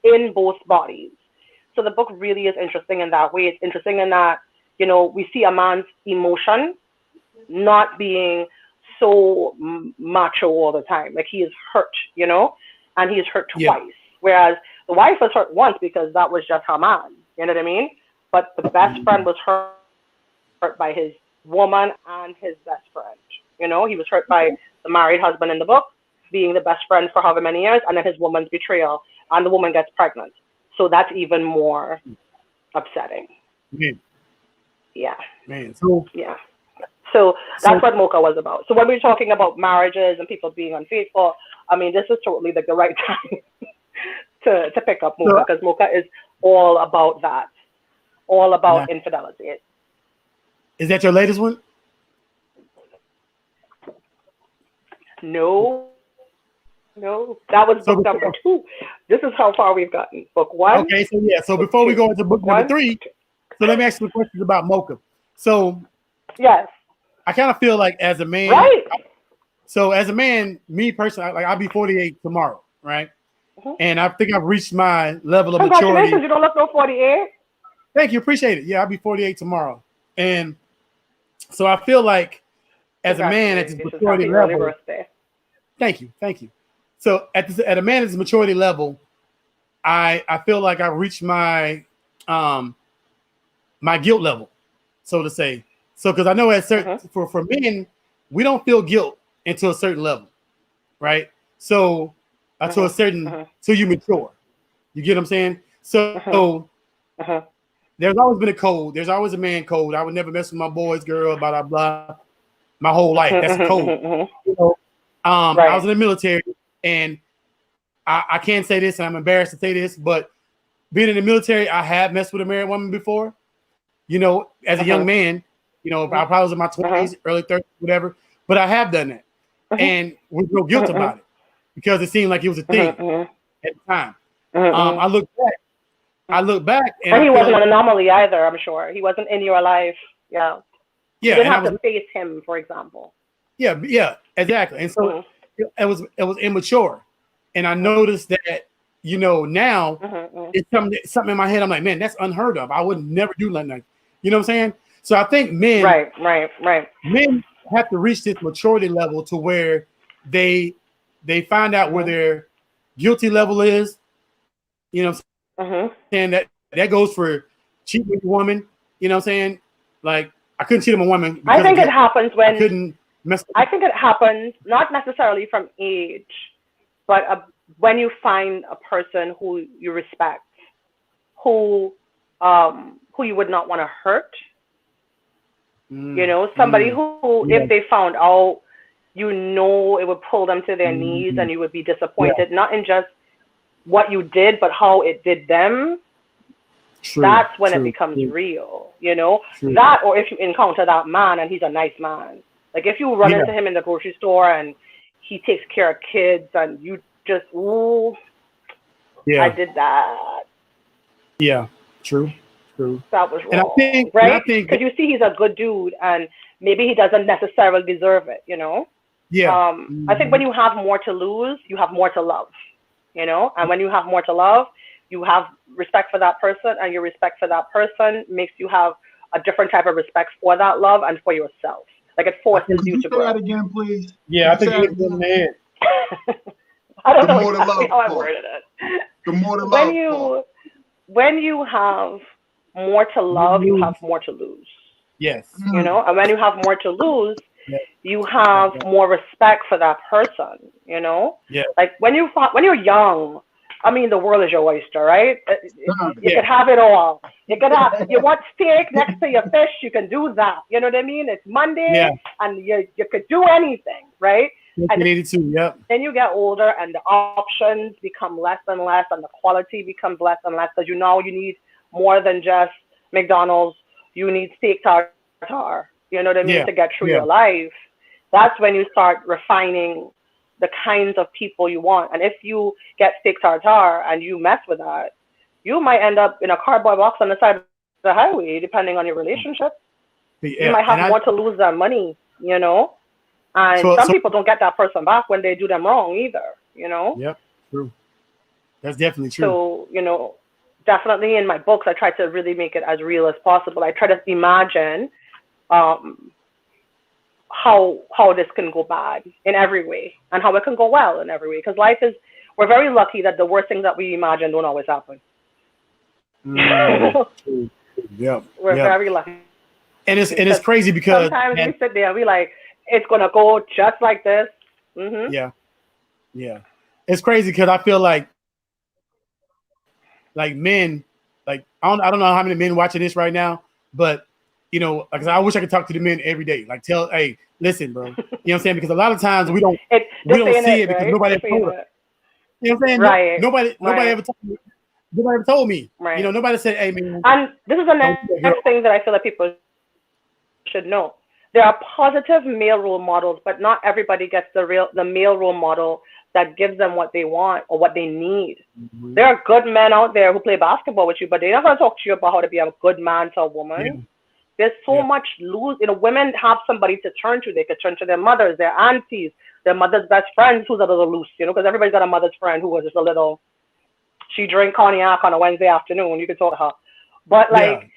in both bodies. So the book really is interesting in that way. It's interesting in that, we see a man's emotion not being so macho all the time. Like, he is hurt, and he's hurt twice. Whereas the wife was hurt once because that was just her man. You know what I mean? But the best friend was hurt by his woman and his best friend. He was hurt by the married husband in the book being the best friend for however many years, and then his woman's betrayal, and the woman gets pregnant. So that's even more upsetting. Yeah. Man. So that's what Mocha was about. So when we're talking about marriages and people being unfaithful, I mean, this is totally the right time to pick up Mocha, because Mocha is all about that, all about infidelity. Is that your latest one? No, that was book number 2. This is how far we've gotten. Book 1. Okay, so before we go into book number 3, so let me ask you the questions about Mocha. So yes, I kind of feel like as a man, right? So as a man, me personally, like, I'll be 48 tomorrow, right? And I think I've reached my level of maturity. Congratulations, you don't look no 48. Thank you, appreciate it. Yeah, I'll be 48 tomorrow, and so I feel like as a man at this maturity level. Thank you. So at a man at this maturity level, I feel like I've reached my my guilt level, so to say. So because I know at certain for men, we don't feel guilt until a certain level, right? So to a certain so you mature. You get what I'm saying? So there's always been a code. There's always a man code. I would never mess with my boys, girl, blah blah blah. My whole life, that's a code. I was in the military, and I can't say this, and I'm embarrassed to say this, but being in the military, I have messed with a married woman before. As a young man, I probably was in my 20s, early 30s, whatever, but I have done that, and with no guilt about it, because it seemed like it was a thing at the time. I look back, and he wasn't an anomaly either. I'm sure he wasn't in your life. Yeah. You didn't have to face him, for example. Yeah, exactly. And so it was immature, and I noticed that now it's something in my head. I'm like, man, that's unheard of. I would never do nothing like that. You know what I'm saying? So I think men, right. Men have to reach this maturity level to where they find out where their guilty level is. You know what I'm saying? That goes for cheating with a woman. You know what I'm saying? Like, I couldn't cheat on a woman. I think it happens when I couldn't mess. I think it happens not necessarily from age, but when you find a person who you respect, who you would not want to hurt. Somebody who, if they found out, it would pull them to their knees, and you would be disappointed, not in just what you did, but how it did them. That's when it becomes real, that, or if you encounter that man and he's a nice man, like if you run into him in the grocery store and he takes care of kids and you just, I did that. Yeah, true. That was wrong, and I think, right? Because you see he's a good dude and maybe he doesn't necessarily deserve it, Yeah. I think when you have more to lose, you have more to love, and when you have more to love, you have respect for that person, and your respect for that person makes you have a different type of respect for that love and for yourself. Like, it forces you to grow. That again, please. Yeah, I think you hit it in the head. I don't know exactly how I worded it. The more to love. When you have more to love, you have more to lose. Yes. And when you have more to lose, you have more respect for that person, you know? Yeah. Like when you're young, I mean, the world is your oyster, right? You can have it all. You want steak next to your fish, you can do that. You know what I mean? It's Monday, and you could do anything, right? And 1982, yep. then you get older, and the options become less and less, and the quality becomes less and less because you need more than just McDonald's. You need steak tartare. You know what I mean, to get through your life. That's when you start refining the kinds of people you want. And if you get steak tartare and you mess with that, you might end up in a cardboard box on the side of the highway, depending on your relationship. You might have more to lose than money, you know? And some people don't get that person back when they do them wrong either, you know? Yep, true. That's definitely true. So, you know, definitely in my books, I try to really make it as real as possible. I try to imagine how this can go bad in every way and how it can go well in every way. Because we're very lucky that the worst things that we imagine don't always happen. We're very lucky. And it's crazy because sometimes we sit there and we like, it's going to go just like this. Mm-hmm. Yeah. It's crazy because I feel like men, like, I don't know how many men watching this right now, but you know, like I wish I could talk to the men every day. Like hey, listen, bro. You know what I'm saying? Because a lot of times we don't see it because nobody ever told us. You know what I'm saying? Right. Nobody ever told me. Nobody ever told me. Right. You know, nobody said, hey man. And this is the next thing that I feel that people should know. There are positive male role models, but not everybody gets the male role model that gives them what they want or what they need. Mm-hmm. There are good men out there who play basketball with you, but they're not going to talk to you about how to be a good man to a woman. Yeah. There's so much lose. You know, women have somebody to turn to. They could turn to their mothers, their aunties, their mother's best friends who's a little loose, you know, because everybody's got a mother's friend who was just a little, she drank cognac on a Wednesday afternoon. You can talk to her. But like,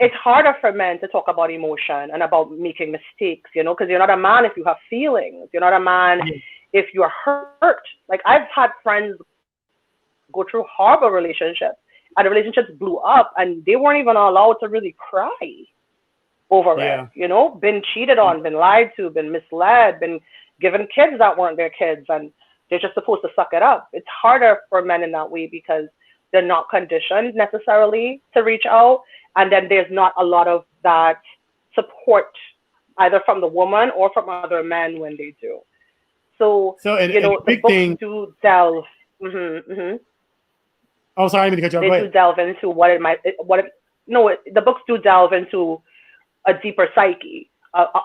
it's harder for men to talk about emotion and about making mistakes, you know, because you're not a man if you have feelings. You're not a man if you're hurt. Like I've had friends go through horrible relationships and the relationships blew up and they weren't even allowed to really cry over it, you know, been cheated on, been lied to, been misled, been given kids that weren't their kids, and they're just supposed to suck it up. It's harder for men in that way because they're not conditioned necessarily to reach out. And then there's not a lot of that support either from the woman or from other men when they do. So you know, the books do delve. Oh, sorry, I didn't mean to cut you off. They do delve into the books do delve into a deeper psyche,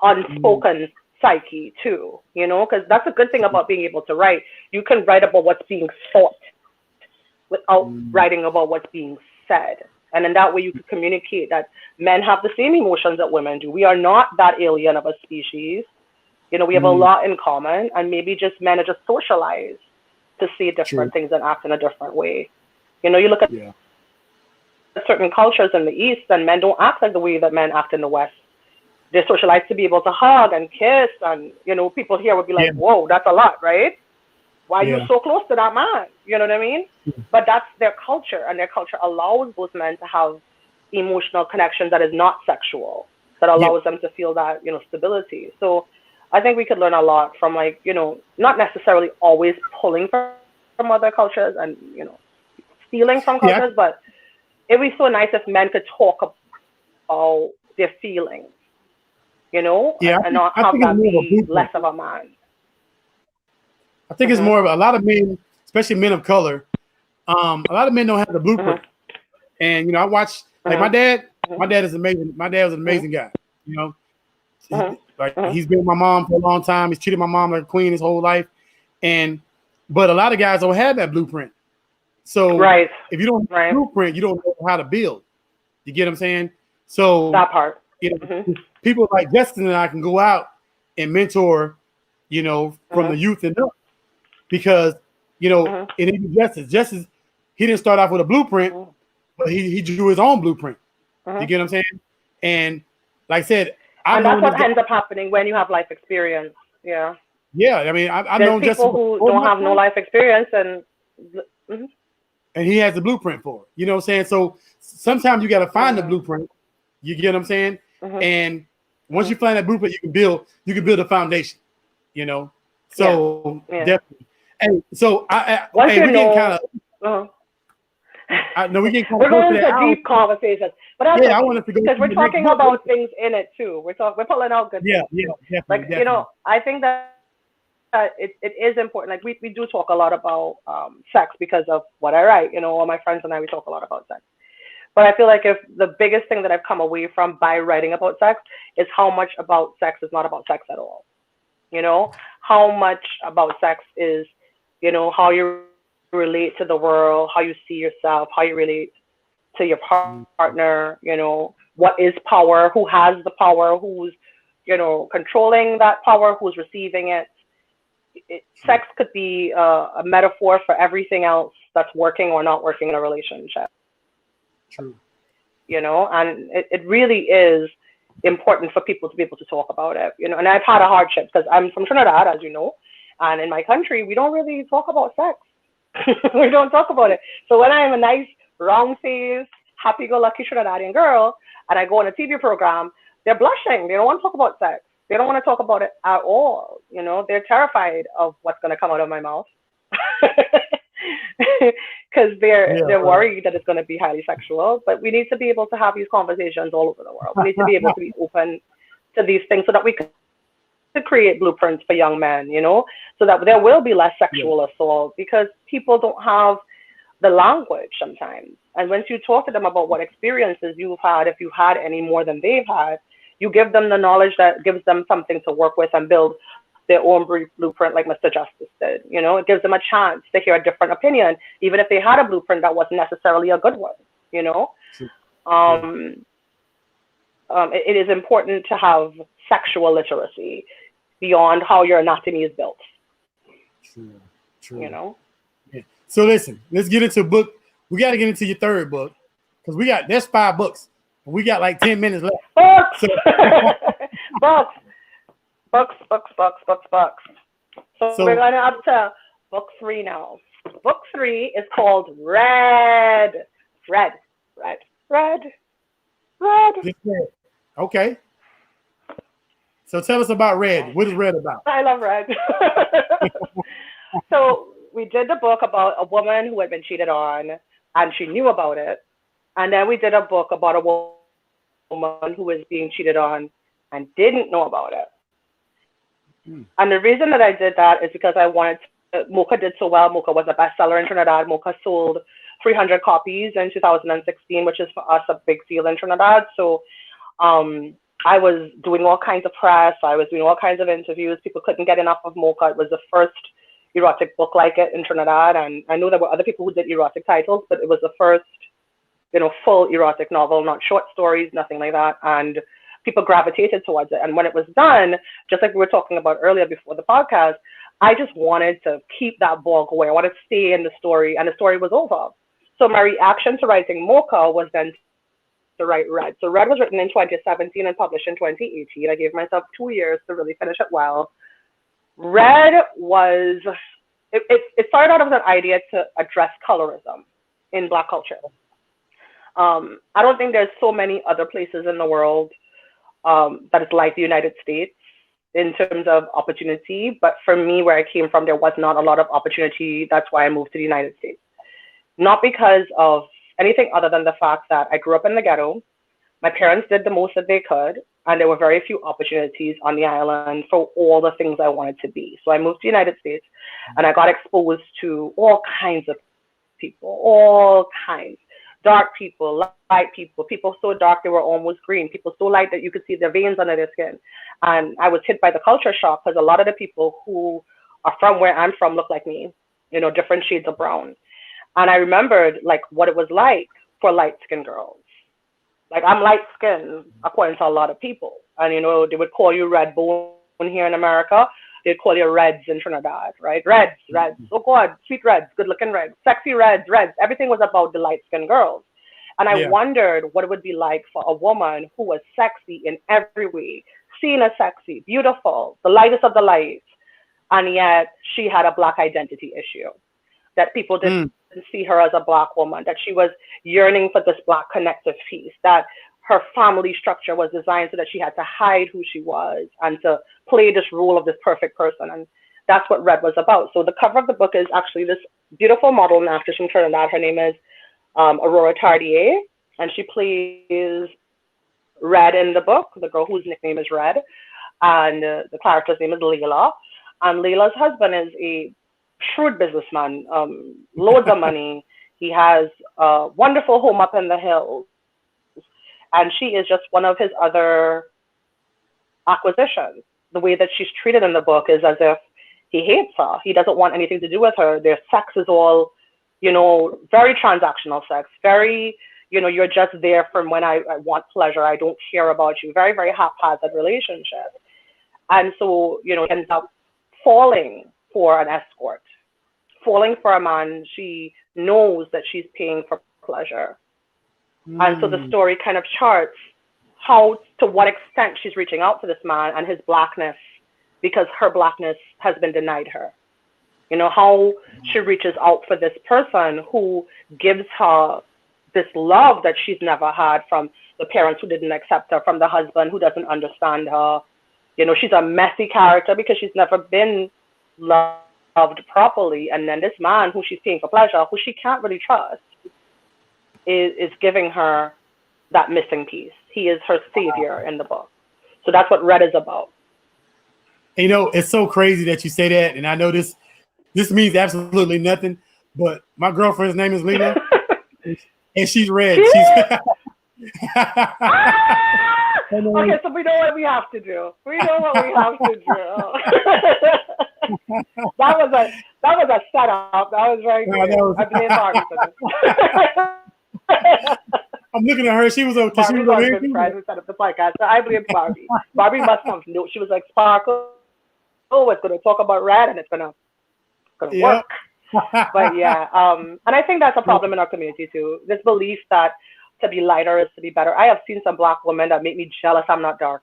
unspoken psyche too, you know, because that's a good thing about being able to write. You can write about what's being thought without writing about what's being said. And in that way, you can communicate that men have the same emotions that women do. We are not that alien of a species. You know, we have a lot in common, and maybe just men are just socialized to see different things and act in a different way. You know, you look at certain cultures in the East, and men don't act like the way that men act in the West. They're socialized to be able to hug and kiss, and, you know, people here would be like, whoa, that's a lot, right? Why are you so close to that man? You know what I mean? But that's their culture, and their culture allows those men to have emotional connections that is not sexual, that allows them to feel that, you know, stability. So I think we could learn a lot from, like, you know, not necessarily always pulling from other cultures and, you know, stealing from cultures, but it would be so nice if men could talk about their feelings, you know, and not have that be less of a man. I think it's more of a lot of men, especially men of color. A lot of men don't have the blueprint. And, you know, I watch, like my dad is amazing. My dad was an amazing guy, you know, he's been with my mom for a long time. He's treated my mom like a queen his whole life. But a lot of guys don't have that blueprint. So if you don't have a blueprint, you don't know how to build. You get what I'm saying? So that part, you know, people like Justin and I can go out and mentor, you know, from the youth and up. Because, you know, and even Justice, he didn't start off with a blueprint, but he drew his own blueprint. You get what I'm saying? And like I said, and that's what ends up happening when you have life experience. Yeah. Yeah, I mean, I've known Justice who don't have no life experience, and he has the blueprint for it. You know what I'm saying? So sometimes you got to find the blueprint. You get what I'm saying? And Once you find that blueprint, you can build a foundation, you know. So definitely. And so once hey, you we know, getting kind of no, we getting kind we're of close going to that. into deep conversations, but that's I want us to go because we're to the next talking book. about things in it too. We're pulling out good things. Definitely, Like definitely. you know, I think that it is important. Like we do talk a lot about sex because of what I write. You know, all my friends and I, we talk a lot about sex. But I feel like if the biggest thing that I've come away from by writing about sex is how much about sex is not about sex at all. You know, how much about sex is, you know, how you relate to the world, how you see yourself, how you relate to your partner, you know, what is power, who has the power, who's, you know, controlling that power, who's receiving it. Sex could be a metaphor for everything else that's working or not working in a relationship. True. You know, and it really is important for people to be able to talk about it, you know. And I've had a hardship because I'm from Trinidad, as you know, and in my country we don't really talk about sex. We don't talk about it. So when I'm a nice round faced happy-go-lucky Trinidadian girl and I go on a TV program, they're blushing. They don't want to talk about sex. They don't want to talk about it at all. You know, they're terrified of what's going to come out of my mouth. Because they're worried that it's going to be highly sexual. But we need to be able to have these conversations all over the world. We need to be able to be open to these things so that we can create blueprints for young men, you know, so that there will be less sexual assault, because people don't have the language sometimes. And once you talk to them about what experiences you've had, if you've had any more than they've had, you give them the knowledge that gives them something to work with and build their own blueprint, like Mr. Justice did. You know, it gives them a chance to hear a different opinion, even if they had a blueprint that wasn't necessarily a good one, you know. It is important to have sexual literacy beyond how your anatomy is built. True. You know. Yeah. So listen, let's get into a book. We got to get into your third book, because there's 5 books. We got like 10 minutes left. Books. So, books. So we're going up to book 3 now. Book 3 is called Red. Okay. So tell us about Red. What is Red about? I love Red. So we did the book about a woman who had been cheated on, and she knew about it. And then we did a book about a woman who was being cheated on and didn't know about it. And the reason that I did that is because I wanted to, Mocha did so well. Mocha was a bestseller in Trinidad. Mocha sold 300 copies in 2016, which is for us a big deal in Trinidad. So I was doing all kinds of press. I was doing all kinds of interviews. People couldn't get enough of Mocha. It was the first erotic book like it in Trinidad. And I know there were other people who did erotic titles, but it was the first, you know, full erotic novel, not short stories, nothing like that. And people gravitated towards it. And when it was done, just like we were talking about earlier before the podcast, I just wanted to keep that ball going. I wanted to stay in the story, and the story was over. So my reaction to writing Mocha was then to write Red. So Red was written in 2017 and published in 2018. I gave myself 2 years to really finish it well. Red was, it started out as an idea to address colorism in Black culture. I don't think there's so many other places in the world that is like the United States in terms of opportunity. But for me, where I came from, there was not a lot of opportunity. That's why I moved to the United States. Not because of anything other than the fact that I grew up in the ghetto. My parents did the most that they could, and there were very few opportunities on the island for all the things I wanted to be. So I moved to the United States, and I got exposed to all kinds of people, all kinds. Dark people, light people, people so dark they were almost green, people so light that you could see their veins under their skin. And I was hit by the culture shock because a lot of the people who are from where I'm from look like me, you know, different shades of brown. And I remembered like what it was like for light-skinned girls. Like I'm light-skinned according to a lot of people. And, you know, they would call you red bone here in America. They'd call you reds in Trinidad, right? Reds. Oh God, sweet reds, good looking reds, sexy reds. Everything was about the light-skinned girls. And I wondered what it would be like for a woman who was sexy in every way, seen as sexy, beautiful, the lightest of the light. And yet she had a Black identity issue, that people didn't see her as a Black woman, that she was yearning for this Black connective piece, that her family structure was designed so that she had to hide who she was and to play this role of this perfect person. And that's what Red was about. So the cover of the book is actually this beautiful model and actress from Trinidad. Her name is Aurora Tardier, and she plays Red in the book, the girl whose nickname is Red, and the character's name is Layla. And Layla's husband is a shrewd businessman, loads of money. He has a wonderful home up in the hills, and she is just one of his other acquisitions. The way that she's treated in the book is as if he hates her. He doesn't want anything to do with her. Their sex is all, very transactional sex, very, you're just there from when I want pleasure. I don't care about you. Very, very haphazard relationship. And so, ends up falling for an escort, falling for a man she knows that she's paying for pleasure. And so the story kind of charts to what extent she's reaching out to this man and his blackness, because her blackness has been denied her. How she reaches out for this person who gives her this love that she's never had from the parents who didn't accept her, from the husband who doesn't understand her. She's a messy character because she's never been loved properly. And then this man who she's paying for pleasure, who she can't really trust, is giving her that missing piece. He is her savior in the book. So that's what Red is about. It's so crazy that you say that. And I know this means absolutely nothing, but my girlfriend's name is Lena, and she's Red. Okay, so we know what we have to do. We know what we have to do. That was a setup. That was very good. I blame Barbie for this. I'm looking at her. She was okay. She was a good friend who set up the podcast. So I blame Barbie. Barbie must have known. She was like, Sparkle, it's going to talk about Red, and it's going to work. But yeah, and I think that's a problem in our community too. This belief that to be lighter is to be better. I have seen some Black women that make me jealous I'm not dark.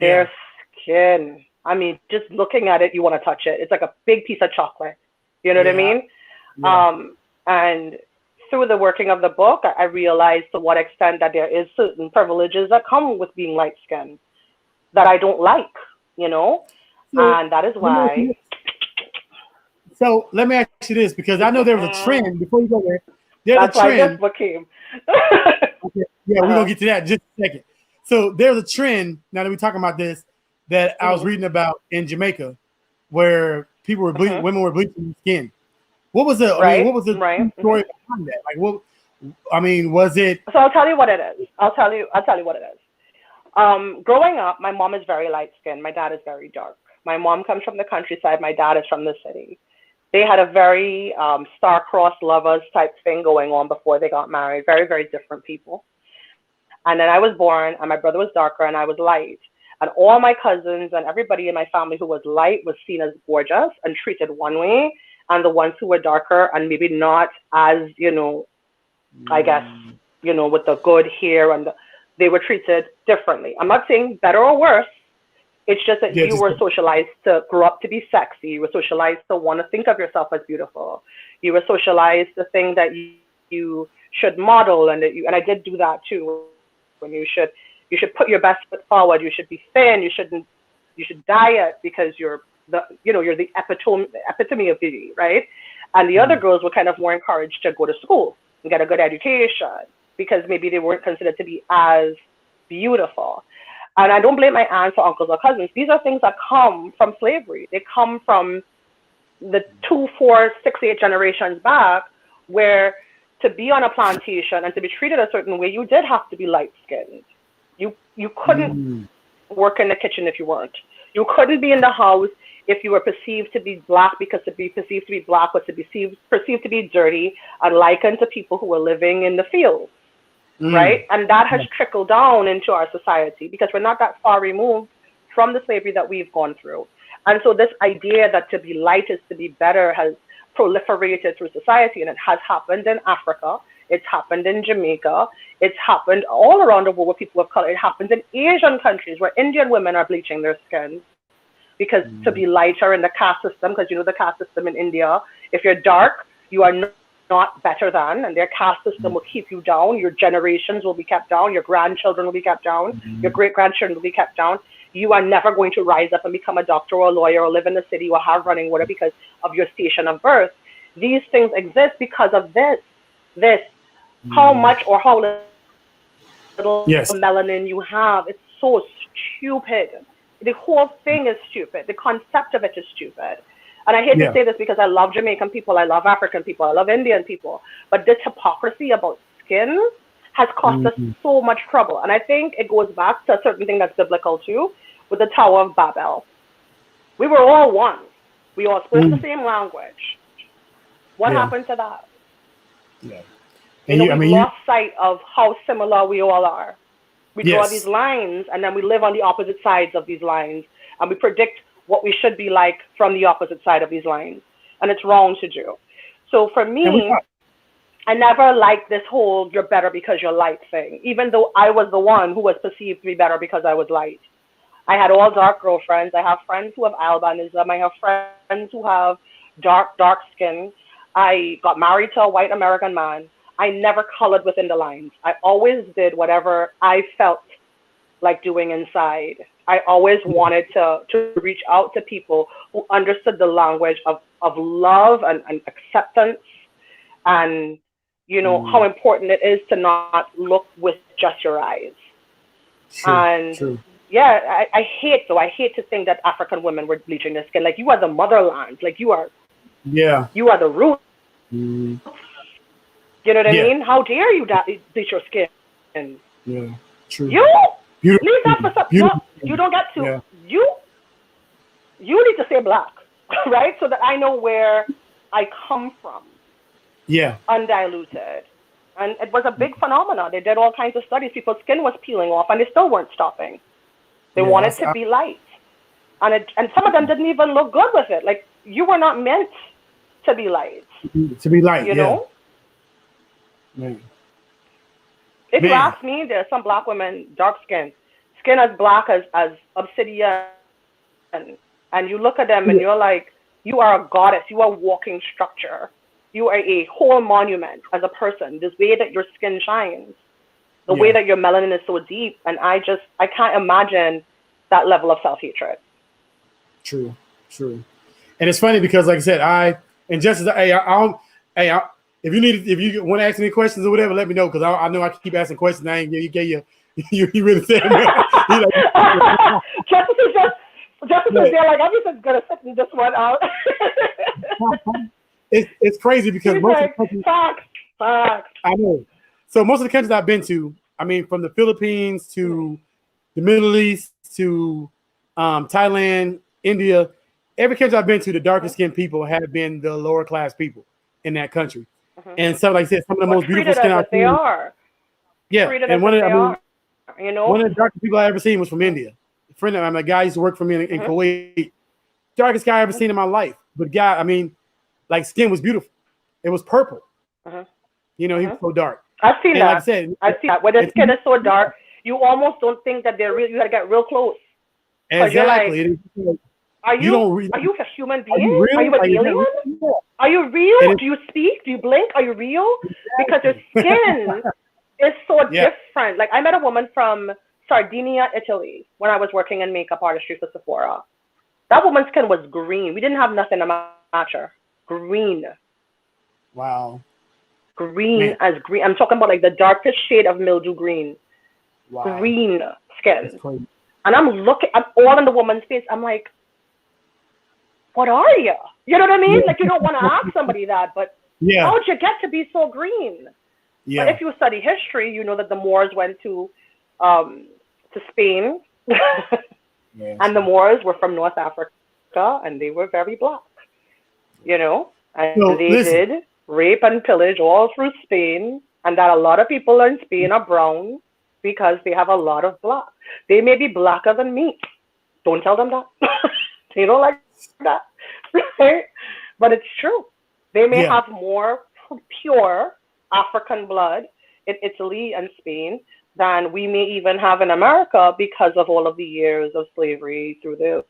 Their skin, I mean, just looking at it, you want to touch it. It's like a big piece of chocolate. You know what I mean? Yeah. And through the working of the book, I realized to what extent that there is certain privileges that come with being light-skinned that I don't like, and that is why. So let me ask you this, because I know there was a trend before you go there. That's why this book came. Okay. Yeah, we're gonna get to that in just a second. So there's a trend, now that we're talking about this, that I was reading about in Jamaica, where people were women were bleaching their skin. What was the story behind that? Like, what? I mean, was it? So I'll tell you what it is. I'll tell you what it is. Growing up, my mom is very light skinned. My dad is very dark. My mom comes from the countryside. My dad is from the city. They had a very star-crossed lovers type thing going on before they got married. Very, very different people. And then I was born, and my brother was darker, and I was light. And all my cousins and everybody in my family who was light was seen as gorgeous and treated one way. And the ones who were darker and maybe not as, I guess, with the good hair, and they were treated differently. I'm not saying better or worse. It's just that you were socialized to grow up to be sexy. You were socialized to want to think of yourself as beautiful. You were socialized to think that you should model, and I did do that too. When you should put your best foot forward. You should be thin. You should diet because you're the epitome of beauty, right? And the other girls were kind of more encouraged to go to school and get a good education because maybe they weren't considered to be as beautiful. And I don't blame my aunts or uncles or cousins. These are things that come from slavery. They come from the 2, 4, 6, 8 generations back, where to be on a plantation and to be treated a certain way, you did have to be light-skinned. You couldn't work in the kitchen if you weren't. You couldn't be in the house if you were perceived to be Black, because to be perceived to be Black was to be perceived to be dirty and likened to people who were living in the fields. Right? And that has trickled down into our society because we're not that far removed from the slavery that we've gone through. And so this idea that to be light is to be better has proliferated through society, and it has happened in Africa. It's happened in Jamaica. It's happened all around the world where people of color. It happens in Asian countries where Indian women are bleaching their skin because to be lighter in the caste system, because the caste system in India, if you're dark, you are not better than, and their caste system will keep you down. Your generations will be kept down. Your grandchildren will be kept down. Your great-grandchildren will be kept down. You are never going to rise up and become a doctor or a lawyer or live in the city or have running water because of your station of birth. These things exist because of this. How much or how little melanin you have. It's so stupid. The whole thing is stupid. The concept of it is stupid. And I hate to say this because I love Jamaican people, I love African people, I love Indian people. But this hypocrisy about skin has caused us so much trouble. And I think it goes back to a certain thing that's biblical too, with the Tower of Babel. We were all one. We all spoke the same language. What happened to that? Yeah. And we lost sight of how similar we all are. We draw these lines, and then we live on the opposite sides of these lines, and we predict what we should be like from the opposite side of these lines, and it's wrong to do. So for me, I never liked this whole "you're better because you're light" thing, even though I was the one who was perceived to be better because I was light. I had all dark girlfriends. I have friends who have albinism. I have friends who have dark skin. I got married to a white American man. I never colored within the lines. I always did whatever I felt like doing inside. I always wanted to reach out to people who understood the language of love and acceptance, and how important it is to not look with just your eyes. True. Yeah, I hate to think that African women were bleaching their skin. Like, you are the motherland. Like, you are the root. You know what I mean? How dare you bleach your skin? Yeah, true. You leave that for something. No, you don't get to. Yeah. You need to say black, right? So that I know where I come from. Yeah. Undiluted. And it was a big phenomenon. They did all kinds of studies. People's skin was peeling off, and they still weren't stopping. They wanted to be light. And some of them didn't even look good with it. Like, you were not meant to be light. To be light, you know? Man. If you ask me, there's some black women, dark skin as black as obsidian, and you look at them and you're like, you are a goddess, you are a walking structure, you are a whole monument as a person. This way that your skin shines, the way that your melanin is so deep, and I can't imagine that level of self-hatred. True. And it's funny because, like I said, if you want to ask me questions or whatever, let me know, because I know I keep asking questions. I ain't you really said Justice is there like, I'm just gonna sit this one out. It's crazy because most of the countries, facts. I know. So most of the countries I've been to, I mean, from the Philippines to the Middle East to Thailand, India, every country I've been to, the darker skinned people have been the lower class people in that country. And so, like I said, some of the most beautiful skin I've seen. They are. Yeah, and one of the darkest people I ever seen was from India. A friend of mine, a guy used to work for me in Kuwait. Darkest guy I ever seen in my life. But guy, I mean, like, skin was beautiful. It was purple. He was so dark. I've seen that. Like I said, I've seen that. When the skin is so dark, you almost don't think that they're real. You gotta get real close. Exactly. Are you a human being? Are you an alien? Are you real? Do you speak? Do you blink? Are you real? Because your skin is so different. Like, I met a woman from Sardinia, Italy, when I was working in makeup artistry for Sephora. That woman's skin was green. We didn't have nothing to match her. Green. Wow. Green as green. I'm talking about like the darkest shade of mildew green. Wow. Green skin. And I'm all in the woman's face. I'm like, what are you? You know what I mean? Like, you don't want to ask somebody that, but how'd you get to be so green? Yeah. But if you study history, you know that the Moors went to Spain, and the Moors were from North Africa, and they were very black, and they did rape and pillage all through Spain, and that a lot of people in Spain are brown because they have a lot of black. They may be blacker than me. Don't tell them that. They don't like that, right? But it's true. They may have more pure African blood in Italy and Spain than we may even have in America because of all of the years of slavery through the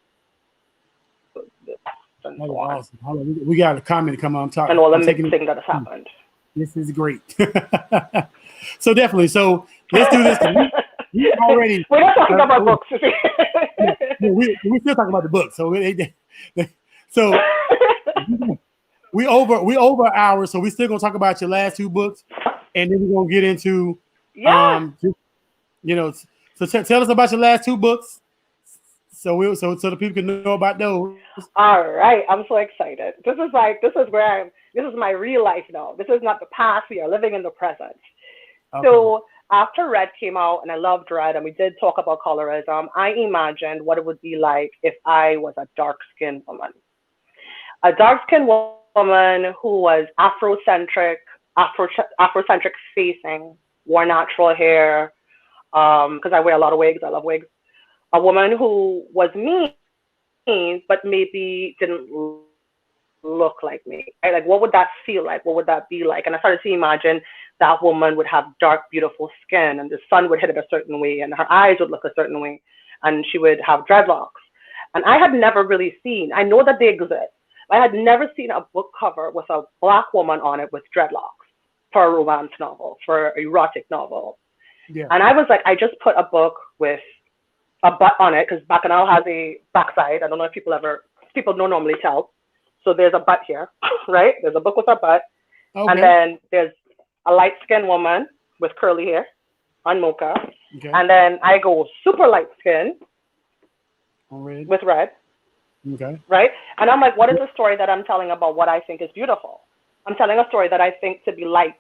and so on. Awesome. We got a comment to come on top. And all the mixing that has happened. This is great. So definitely. So let's do this. We already. We're not talking about books. We still talking about the book. So so we over an hour. So we still gonna talk about your last two books, and then we're gonna get into So tell us about your last two books, so the people can know about those. All right, I'm so excited. This is my real life now. This is not the past. We are living in the present. Okay. So after Red came out, and I loved Red, and we did talk about colorism, I imagined what it would be like if I was a dark-skinned woman. A dark-skinned woman who was Afrocentric facing, wore natural hair, because I wear a lot of wigs. I love wigs. A woman who was mean, but maybe didn't look like me. Right? Like, what would that feel like? What would that be like? And I started to imagine that woman would have dark, beautiful skin, and the sun would hit it a certain way, and her eyes would look a certain way, and she would have dreadlocks. And I had never really seen, I know that they exist, I had never seen a book cover with a Black woman on it with dreadlocks for a romance novel, for an erotic novel. Yeah. And I was like, I just put a book with a butt on it, because Bacchanal has a backside. I don't know if people don't normally tell. So there's a butt here, right? There's a book with a butt. Okay. And then there's a light-skinned woman with curly hair on mocha. Okay. And then I go super light skin with red. Okay. Right? And I'm like, what is the story that I'm telling about what I think is beautiful? I'm telling a story that I think to be light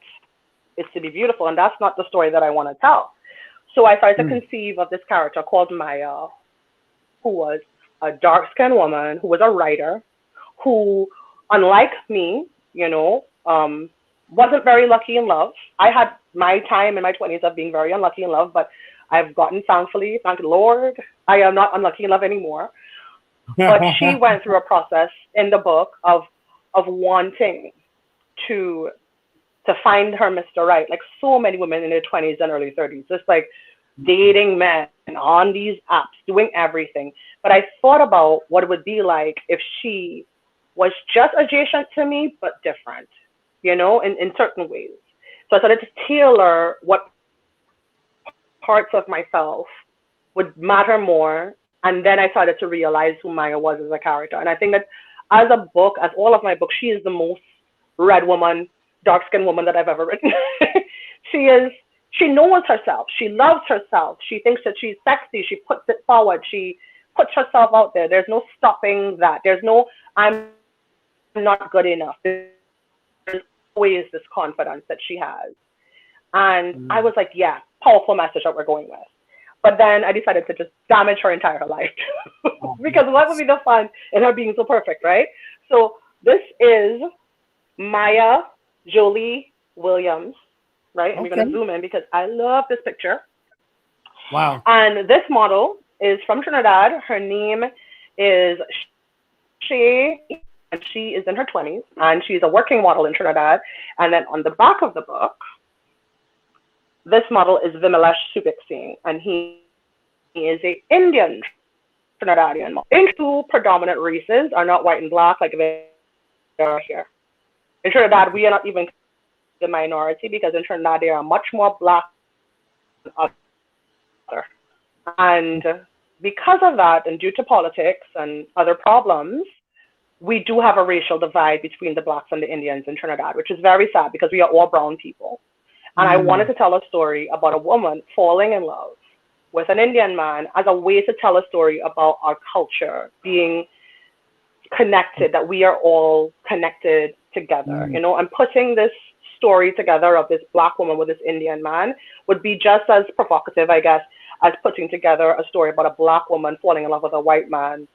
is to be beautiful, and that's not the story that I want to tell. So I started to conceive of this character called Maya, who was a dark-skinned woman, who was a writer, who, unlike me, wasn't very lucky in love. I had my time in my 20s of being very unlucky in love, but I've gotten, thankfully, thank the Lord, I am not unlucky in love anymore. But she went through a process in the book of wanting to find her Mr. Right, like so many women in their 20s and early 30s, just like dating men on these apps, doing everything. But I thought about what it would be like if she was just adjacent to me, but different, in certain ways. So I started to tailor what parts of myself would matter more. And then I started to realize who Maya was as a character. And I think that as a book, as all of my books, she is the most red woman, dark-skinned woman that I've ever written. She knows herself. She loves herself. She thinks that she's sexy. She puts it forward. She puts herself out there. There's no stopping that. There's no, I'm not good enough. There's always this confidence that she has. And I was like, yeah, powerful message that we're going with. But then I decided to just damage her entire life. Because what would be the fun in her being so perfect, right? So this is Maya Jolie Williams, right? And we're going to zoom in because I love this picture. Wow. And this model is from Trinidad. Her name is Shay, and she is in her 20s, and she's a working model in Trinidad. And then on the back of the book, this model is Vimalesh Subik Singh, and he is an Indian Trinidadian model. In two predominant races are not white and black like they are here. In Trinidad, we are not even the minority, because in Trinidad there are much more black than other. And because of that, and due to politics and other problems, we do have a racial divide between the blacks and the Indians in Trinidad, which is very sad because we are all brown people. And I wanted to tell a story about a woman falling in love with an Indian man as a way to tell a story about our culture being connected, that we are all connected together, and putting this story together of this black woman with this Indian man would be just as provocative, I guess, as putting together a story about a black woman falling in love with a white man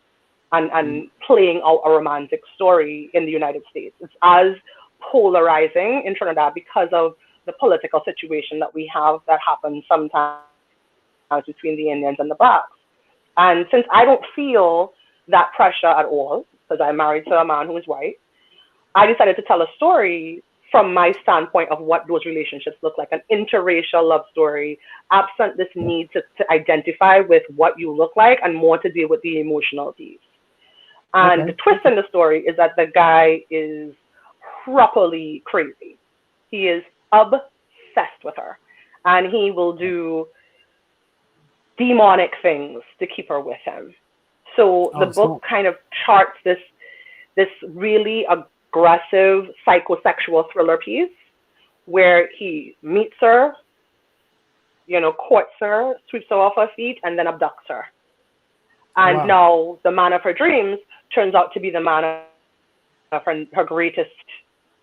and playing out a romantic story in the United States. It's as polarizing in Trinidad because of the political situation that we have that happens sometimes between the Indians and the blacks. And since I don't feel that pressure at all, because I'm married to a man who is white, I decided to tell a story from my standpoint of what those relationships look like, an interracial love story, absent this need to identify with what you look like and more to deal with the emotional piece. And the twist in the story is that the guy is properly crazy. He is obsessed with her, and he will do demonic things to keep her with him. So the book kind of charts this really aggressive psychosexual thriller piece where he meets her, courts her, sweeps her off her feet, and then abducts her. And now the man of her dreams turns out to be the man of her greatest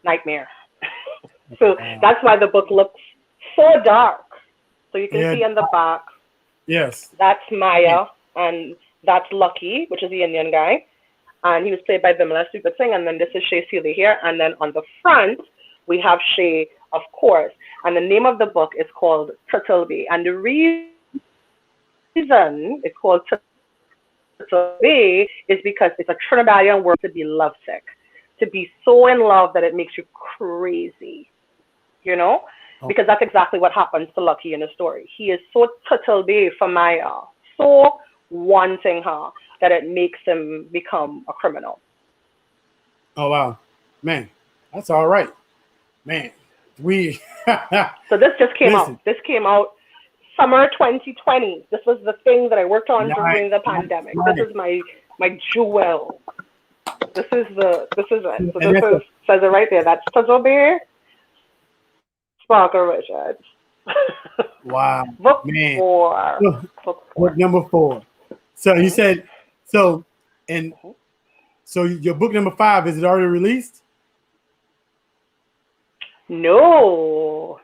nightmare. So that's why the book looks so dark. So you can see in the back. Yes. That's Maya, and that's Lucky, which is the Indian guy. And he was played by Vimla Singh. And then this is Shay Seeley here. And then on the front, we have Shay, of course. And the name of the book is called Turtleby. And the reason it's called Turtleby is because it's a Trinidadian word to be lovesick, to be so in love that it makes you crazy, because that's exactly what happens to Lucky in the story. He is so Turtleby for Maya, so wanting her, that it makes him become a criminal. Oh, wow. Man, that's all right. Man, So this just came out. This came out summer 2020. This was the thing that I worked on during the pandemic. This is my jewel. This is it. So this says it right there. That's Turtleby, Sparkle Richards. Wow. Book man. 4. Book number 4. So you said, so your book number 5, is it already released? No.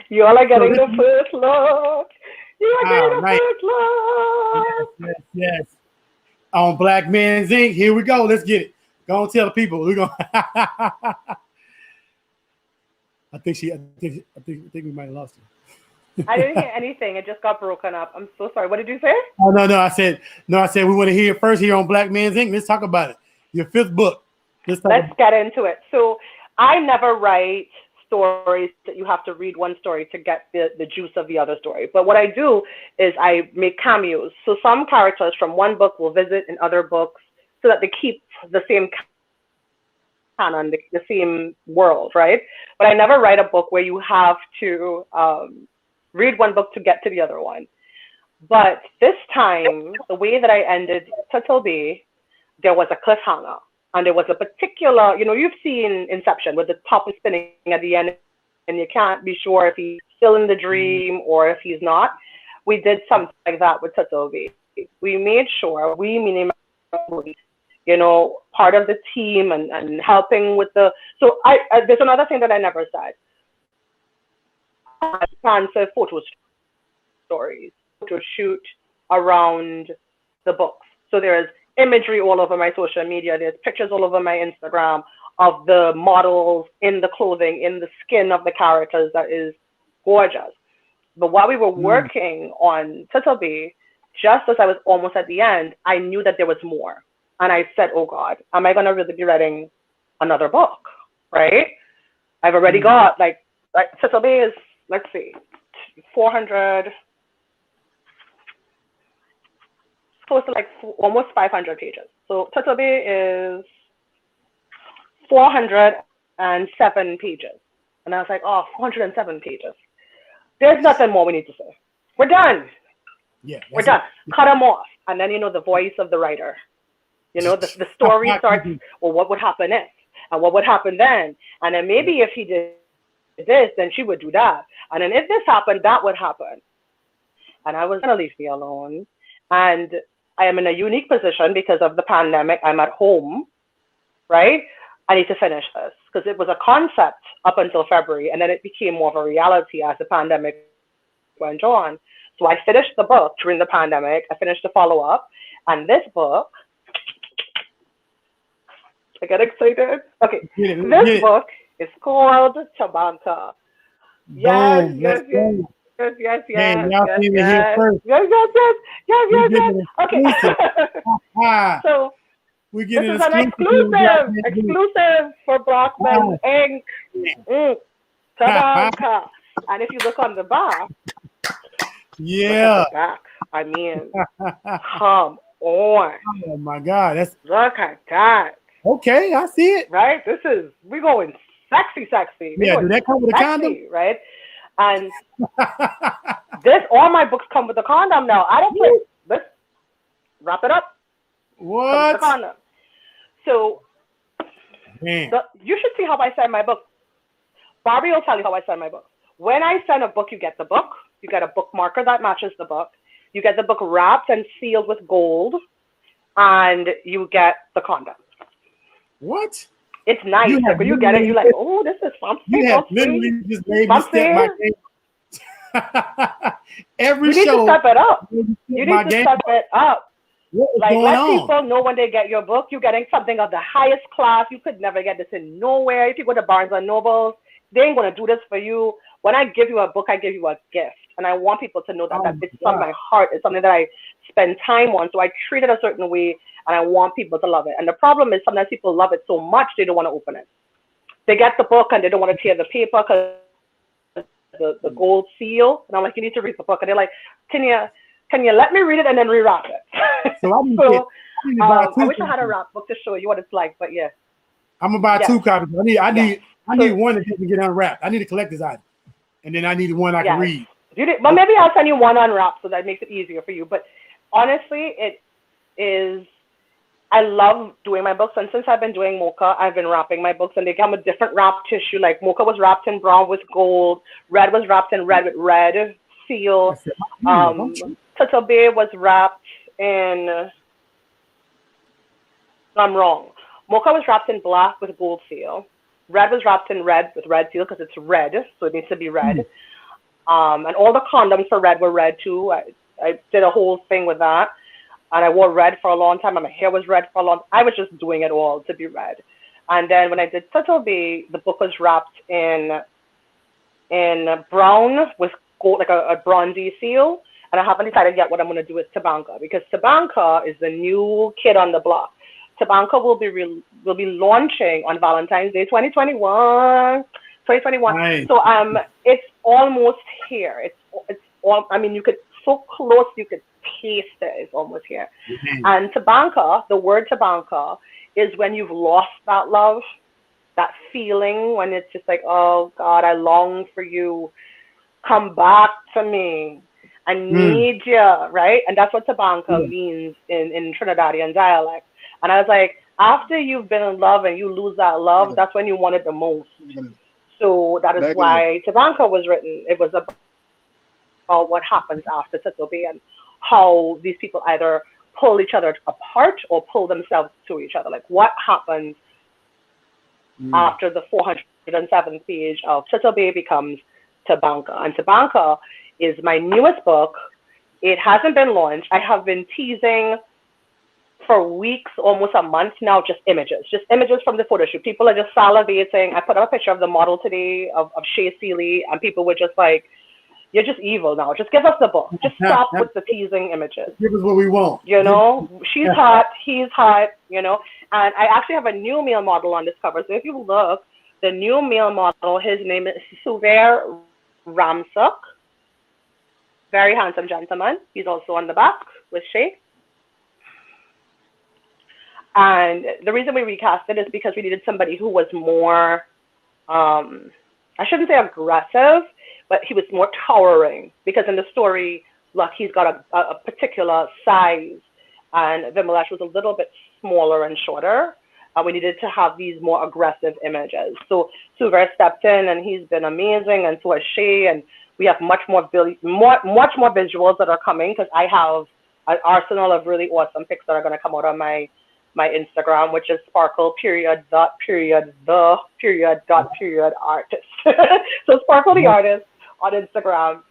You all are getting the first look. You are getting the first look. Yes. On Black Man's Ink. Here we go. Let's get it. Go and tell the people. We're going I think we might have lost her. I didn't hear anything. It just got broken up. I'm so sorry. What did you say? Oh, no. I said we want to hear it first here on Black Man's Ink. Let's talk about it. Your 5th book. Let's get into it. So I never write stories that you have to read one story to get the juice of the other story. But what I do is I make cameos. So some characters from one book will visit in other books so that they keep the same canon, the same world, right? But I never write a book where you have to read one book to get to the other one. But this time, the way that I ended Turtleby, there was a cliffhanger. And there was a particular, you've seen Inception with the top is spinning at the end and you can't be sure if he's still in the dream or if he's not. We did something like that with Turtleby. We made sure, meaning part of the team and helping with so there's another thing that I never said. I sponsor photo shoot around the books. So there's imagery all over my social media. There's pictures all over my Instagram of the models in the clothing, in the skin of the characters. That is gorgeous. But while we were working on Turtleby, just as I was almost at the end, I knew that there was more. And I said, oh God, am I going to really be writing another book, right? I've already got, like Turtleby is, let's see, 400, close to almost 500 pages. So Turtleby is 407 pages. And I was like, 407 pages. There's nothing more we need to say. We're done. Yeah, we're done. Cut them off. And then, the voice of the writer. The story starts, well, what would happen if? And what would happen then? And then maybe if he did this, then she would do that. And then if this happened, that would happen. And I was going to leave me alone. And I am in a unique position because of the pandemic. I'm at home, right? I need to finish this because it was a concept up until February. And then it became more of a reality as the pandemic went on. So I finished the book during the pandemic. I finished the follow-up. And this book, I get excited. Okay, this book is called Tabanka. Yes. Okay. So this is an exclusive for Black Men Inc. Tabanka. And if you look on the back, I mean, come on. Oh my God, look at that. Okay, I see it. Right? We're going sexy. Yeah, do that come with a condom? Right? And all my books come with a condom now. I don't play. Let's wrap it up. What? The condom. So, Man. you should see how I sign my book. Barbie will tell you how I sign my book. When I sign a book, you get the book. You get a book marker that matches the book. You get the book wrapped and sealed with gold, and you get the condom. What? It's nice. Like when you get it, you're like, oh, this is something. You have literally just made me step my game. Every you need show. to step it up. You need to step it up. What is like going let on? people know when they get your book, you're getting something of the highest class. You could never get this in nowhere. If you go to Barnes and Nobles, they ain't gonna do this for you. When I give you a book, I give you a gift, and I want people to know that, that it's from my heart. It's something that I spend time on. So I treat it a certain way, and I want people to love it. And the problem is sometimes people love it so much they don't want to open it. They get the book and they don't want to tear the paper because the gold seal. And I'm like, you need to read the book. And they're like, can you let me read it and then rewrap it? I wish I had a wrap book to show you what it's like, but yeah. I'm gonna buy 2 copies. I need one that doesn't get unwrapped. I need a collector's item, and then I need one I can read. But maybe I'll send you one unwrapped so that makes it easier for you. But honestly, it is. I love doing my books, and since I've been doing Mocha, I've been wrapping my books, and they come with different wrap tissue. Like Mocha was wrapped in brown with gold, red was wrapped in red with red seal. Turtle Bay was wrapped in. I'm wrong. Mocha was wrapped in black with gold seal. Red was wrapped in red with red seal because it's red, so it needs to be red. And all the condoms for red were red too. I did a whole thing with that. And I wore red for a long time, and my hair was red for a long time. I was just doing it all to be red. And then when I did Turtle Bay, the book was wrapped in brown with gold, like a bronzy seal. And I haven't decided yet what I'm going to do with Tabanka, because Tabanka is the new kid on the block. Tabanka will be launching on Valentine's Day 2021. Nice. So it's almost here. It's all. I mean, you could so close you could taste it. It's almost here. And Tabanka, the word Tabanka, is when you've lost that love, that feeling when it's just like, oh God, I long for you. Come back to me. I need you, right? And that's what Tabanka means in Trinidadian dialect. And I was like, after you've been in love and you lose that love, that's when you want it the most. So that is why Tabanka was written. It was about what happens after Turtle Bay and how these people either pull each other apart or pull themselves to each other. Like what happens after the 407th page of Turtle Bay becomes Tabanka. And Tabanka is my newest book. It hasn't been launched. I have been teasing for weeks, almost a month now, just images from the photo shoot. People are just salivating. I put up a picture of the model today of Shea Seeley, and people were just like, you're just evil now. Just give us the book. Just stop with the teasing images. Give us what we want. You know, she's hot, he's hot, you know. And I actually have a new male model on this cover. So if you look, the new male model, his name is Suver Ramsuk. Very handsome gentleman. He's also on the back with Shea. And the reason we recast it is because we needed somebody who was more, I shouldn't say aggressive, but he was more towering. Because in the story, look, he's got a particular size, and Vimalash was a little bit smaller and shorter. We needed to have these more aggressive images. So Suver stepped in, and he's been amazing, and so has Shea, and we have much more visuals that are coming, because I have an arsenal of really awesome pics that are going to come out on my Instagram, which is sparkle artist. So Sparkle the artist on Instagram.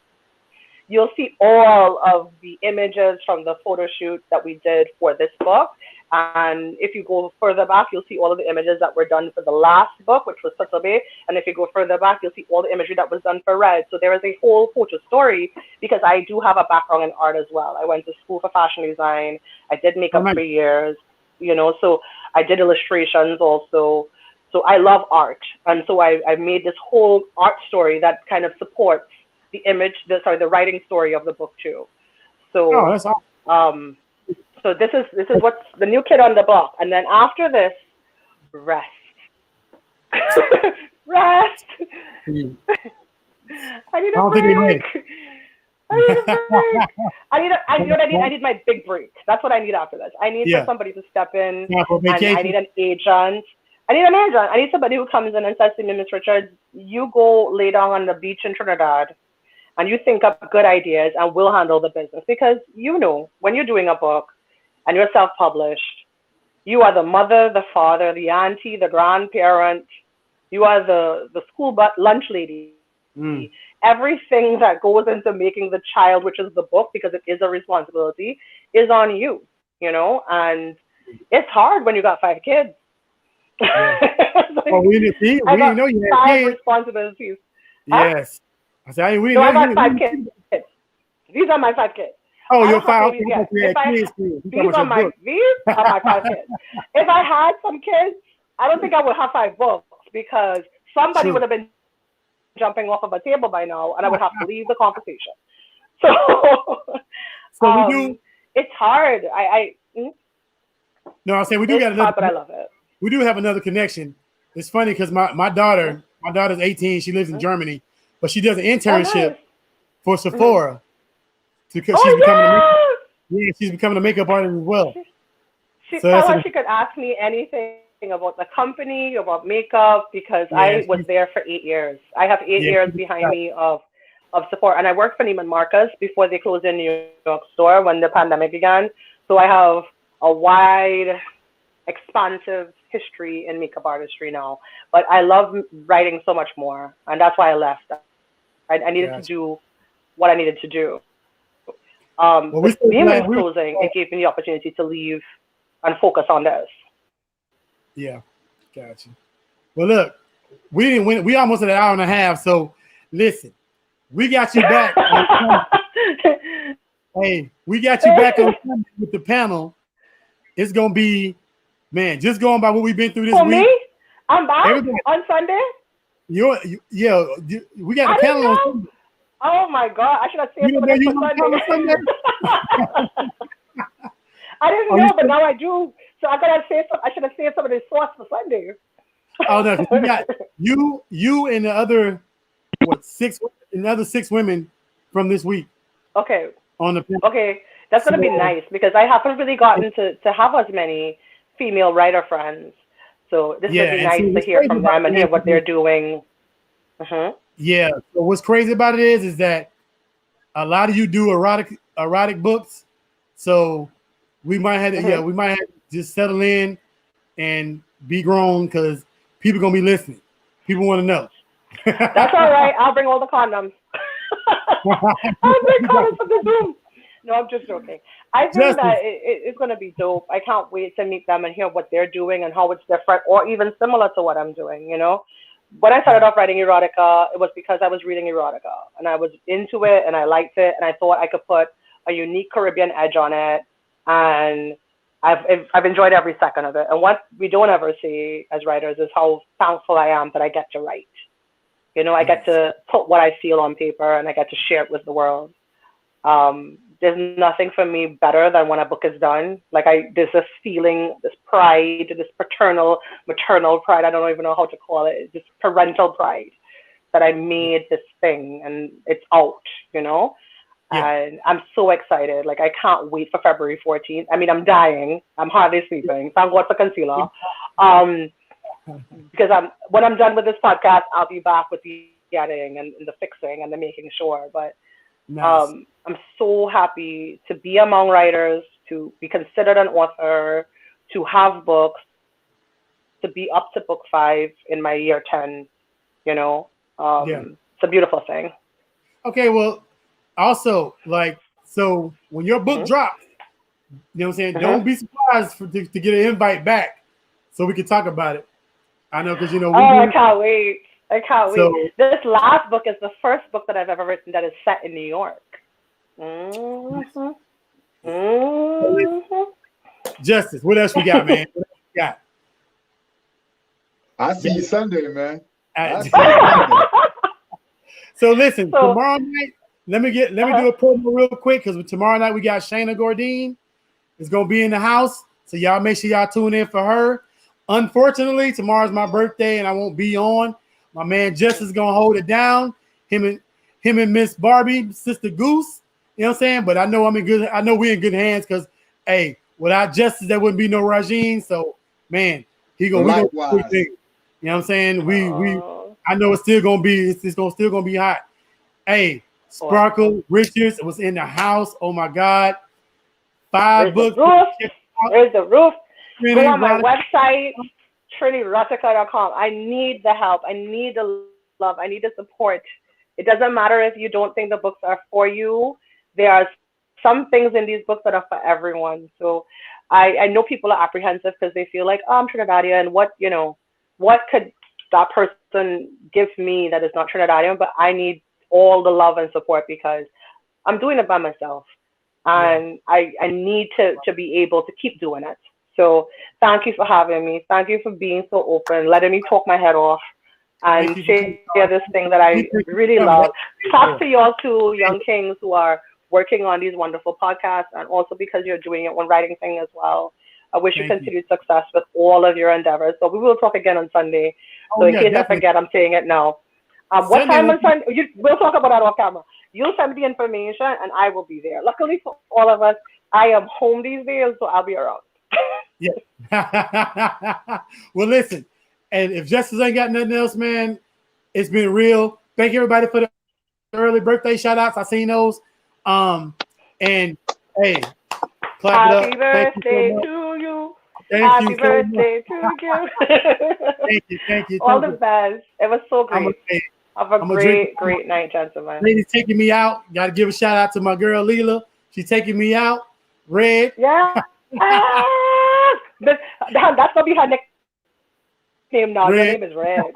You'll see all of the images from the photo shoot that we did for this book. And if you go further back, you'll see all of the images that were done for the last book, which was Turtle Bay. And if you go further back, you'll see all the imagery that was done for Red. So there is a whole photo story, because I do have a background in art as well. I went to school for fashion design. I did makeup for years. You know, so I did illustrations also. So I love art. And so I made this whole art story that kind of supports the the writing story of the book too. So, that's awesome. So this is what's the new kid on the block. And then after this, rest. Rest. Mm. I need I a don't think they break. ready. I need a break. I you know what I need? I need my big break. That's what I need after this. I need for Yeah. somebody to step in, Time for and I vacation. need an agent. I need an agent. I need somebody who comes in and says to me, Miss Richards, you go lay down on the beach in Trinidad and you think up good ideas and we'll handle the business. Because you know, when you're doing a book and you're self-published, you are the mother, the father, the auntie, the grandparent. You are the school lunch lady. Mm. Everything that goes into making the child, which is the book, because it is a responsibility, is on you, you know? And it's hard when you got 5 kids. Yeah. Like, Oh, we didn't see. I We didn't got know you had 5 kids. responsibilities. Huh? Yes. I said, we No, didn't I know got you. 5 kids. These are my 5 kids. Oh, I you're don't have five. babies Okay, I yet. thought you had kids. You talking These about are your book. these are my 5 kids. If I had some kids, I don't think I would have 5 books because somebody True. would have been jumping off of a table by now, and I would have to leave the conversation. So, So we do. it's hard. No, I said we do It's got another. hard, but I love it. We do have another connection. It's funny because my daughter's 18. She lives in Germany, but she does an Oh, internship nice. for Sephora because she's Oh, becoming yeah. she's becoming a makeup artist as well. She So tell that's her she could ask me anything about the company, about makeup, because I was there for 8 years. I have 8 years behind me of support, and I worked for Neiman Marcus before they closed their New York store when the pandemic began. So I have a wide, expansive history in makeup artistry now. But I love writing so much more, and that's why I left. I needed to do what I needed to do. With Neiman's closing, it gave me the opportunity to leave and focus on this. Yeah, gotcha. Well, look, we didn't win. We almost at an hour and a half. So listen, we got you back. Hey, we got you back on Sunday with the panel. It's gonna be, man, just going by what we've been through this week. Me? I'm back on Sunday. We got the panel on Sunday. Oh my God! I should have saved some of this for Sunday. I didn't know, but now I do. So I should have saved some of this sauce for Sunday. Oh no, we got you and the other 6 women from this week. Okay. On the panel. Okay, that's gonna be nice because I haven't really gotten to have as many female writer friends. So this would be nice to hear from them and hear what they're doing. Yeah. So what's crazy about it is that a lot of you do erotic books. So we might have to just settle in and be grown because people gonna be listening. People want to know. That's all right. I'll bring all the condoms. I'll bring condoms for the Zoom. No, I'm just joking. I think that it's going to be dope. I can't wait to meet them and hear what they're doing and how it's different or even similar to what I'm doing, you know? When I started off writing erotica, it was because I was reading erotica and I was into it and I liked it and I thought I could put a unique Caribbean edge on it. And I've enjoyed every second of it. And what we don't ever see as writers is how thankful I am that I get to write. You know, I get to put what I feel on paper and I get to share it with the world. There's nothing for me better than when a book is done. Like there's this feeling, this pride, this maternal pride. I don't even know how to call it. This parental pride that I made this thing and it's out, you know? Yeah. And I'm so excited. Like I can't wait for February 14th. I mean, I'm dying. I'm hardly sleeping. Thank God for concealer. Because when I'm done with this podcast, I'll be back with the editing and the fixing and the making sure. But nice. I'm so happy to be among writers, to be considered an author, to have books, to be up to book 5 in my year 10. You know, it's a beautiful thing. Okay, well, also so when your book drops, you know what I'm saying? Don't be surprised to get an invite back so we can talk about it. I know because I can't wait. I can't wait. This last book is the first book that I've ever written that is set in New York. Justice, what else we got, man? What else we got? I see you Sunday, man. So listen, tomorrow night, let me do a promo real quick because tomorrow night we got Shayna Gordine. It's gonna be in the house, so y'all make sure y'all tune in for her. Unfortunately, tomorrow's my birthday and I won't be on, My man Justice gonna hold it down. Him and Miss Barbie, Sister Goose. You know what I'm saying? But I know we're in good hands because hey, without Justice, there wouldn't be no regime. So man, we gonna do everything. You know what I'm saying? I know it's still gonna be still gonna be hot. Hey, Sparkle Richards was in the house. Oh my God. 5 books. Where's the roof? Go on my website, TriniRotica.com. I need the help. I need the love. I need the support. It doesn't matter if you don't think the books are for you. There are some things in these books that are for everyone. So I know people are apprehensive because they feel like, oh, I'm Trinidadian, and what could that person give me that is not Trinidadian? But I need all the love and support because I'm doing it by myself. And I need to be able to keep doing it. So thank you for having me. Thank you for being so open, letting me talk my head off and share this thing that I really love. Talk to y'all two young kings who are working on these wonderful podcasts, and also because you're doing your own writing thing as well. I wish you continued success with all of your endeavors. So we will talk again on Sunday. So in case I forget, I'm saying it now. What time on Sunday? We'll talk about that off camera. You'll send me the information and I will be there. Luckily for all of us, I am home these days, so I'll be around. Well, listen, and if Justice ain't got nothing else, man, it's been real. Thank you everybody for the early birthday shout outs. I seen those. And hey, clap Happy it up. Birthday to you. Happy birthday to you. Thank you. All the best. It was so great. Have a great night, gentlemen. Ladies taking me out. Got to give a shout out to my girl Leela. She's taking me out. Red. Yeah. That's gonna be her nickname now. Her name is Red.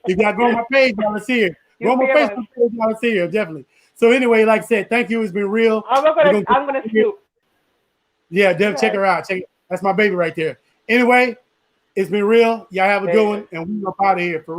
If y'all go on my page, y'all will see her. Go on my Facebook page, y'all will see her, definitely. So anyway, like I said, thank you. It's been real. I'm gonna snoop. Yeah, Dev, check her out. That's my baby right there. Anyway, it's been real. Y'all have a good one, and we're up out of here for real.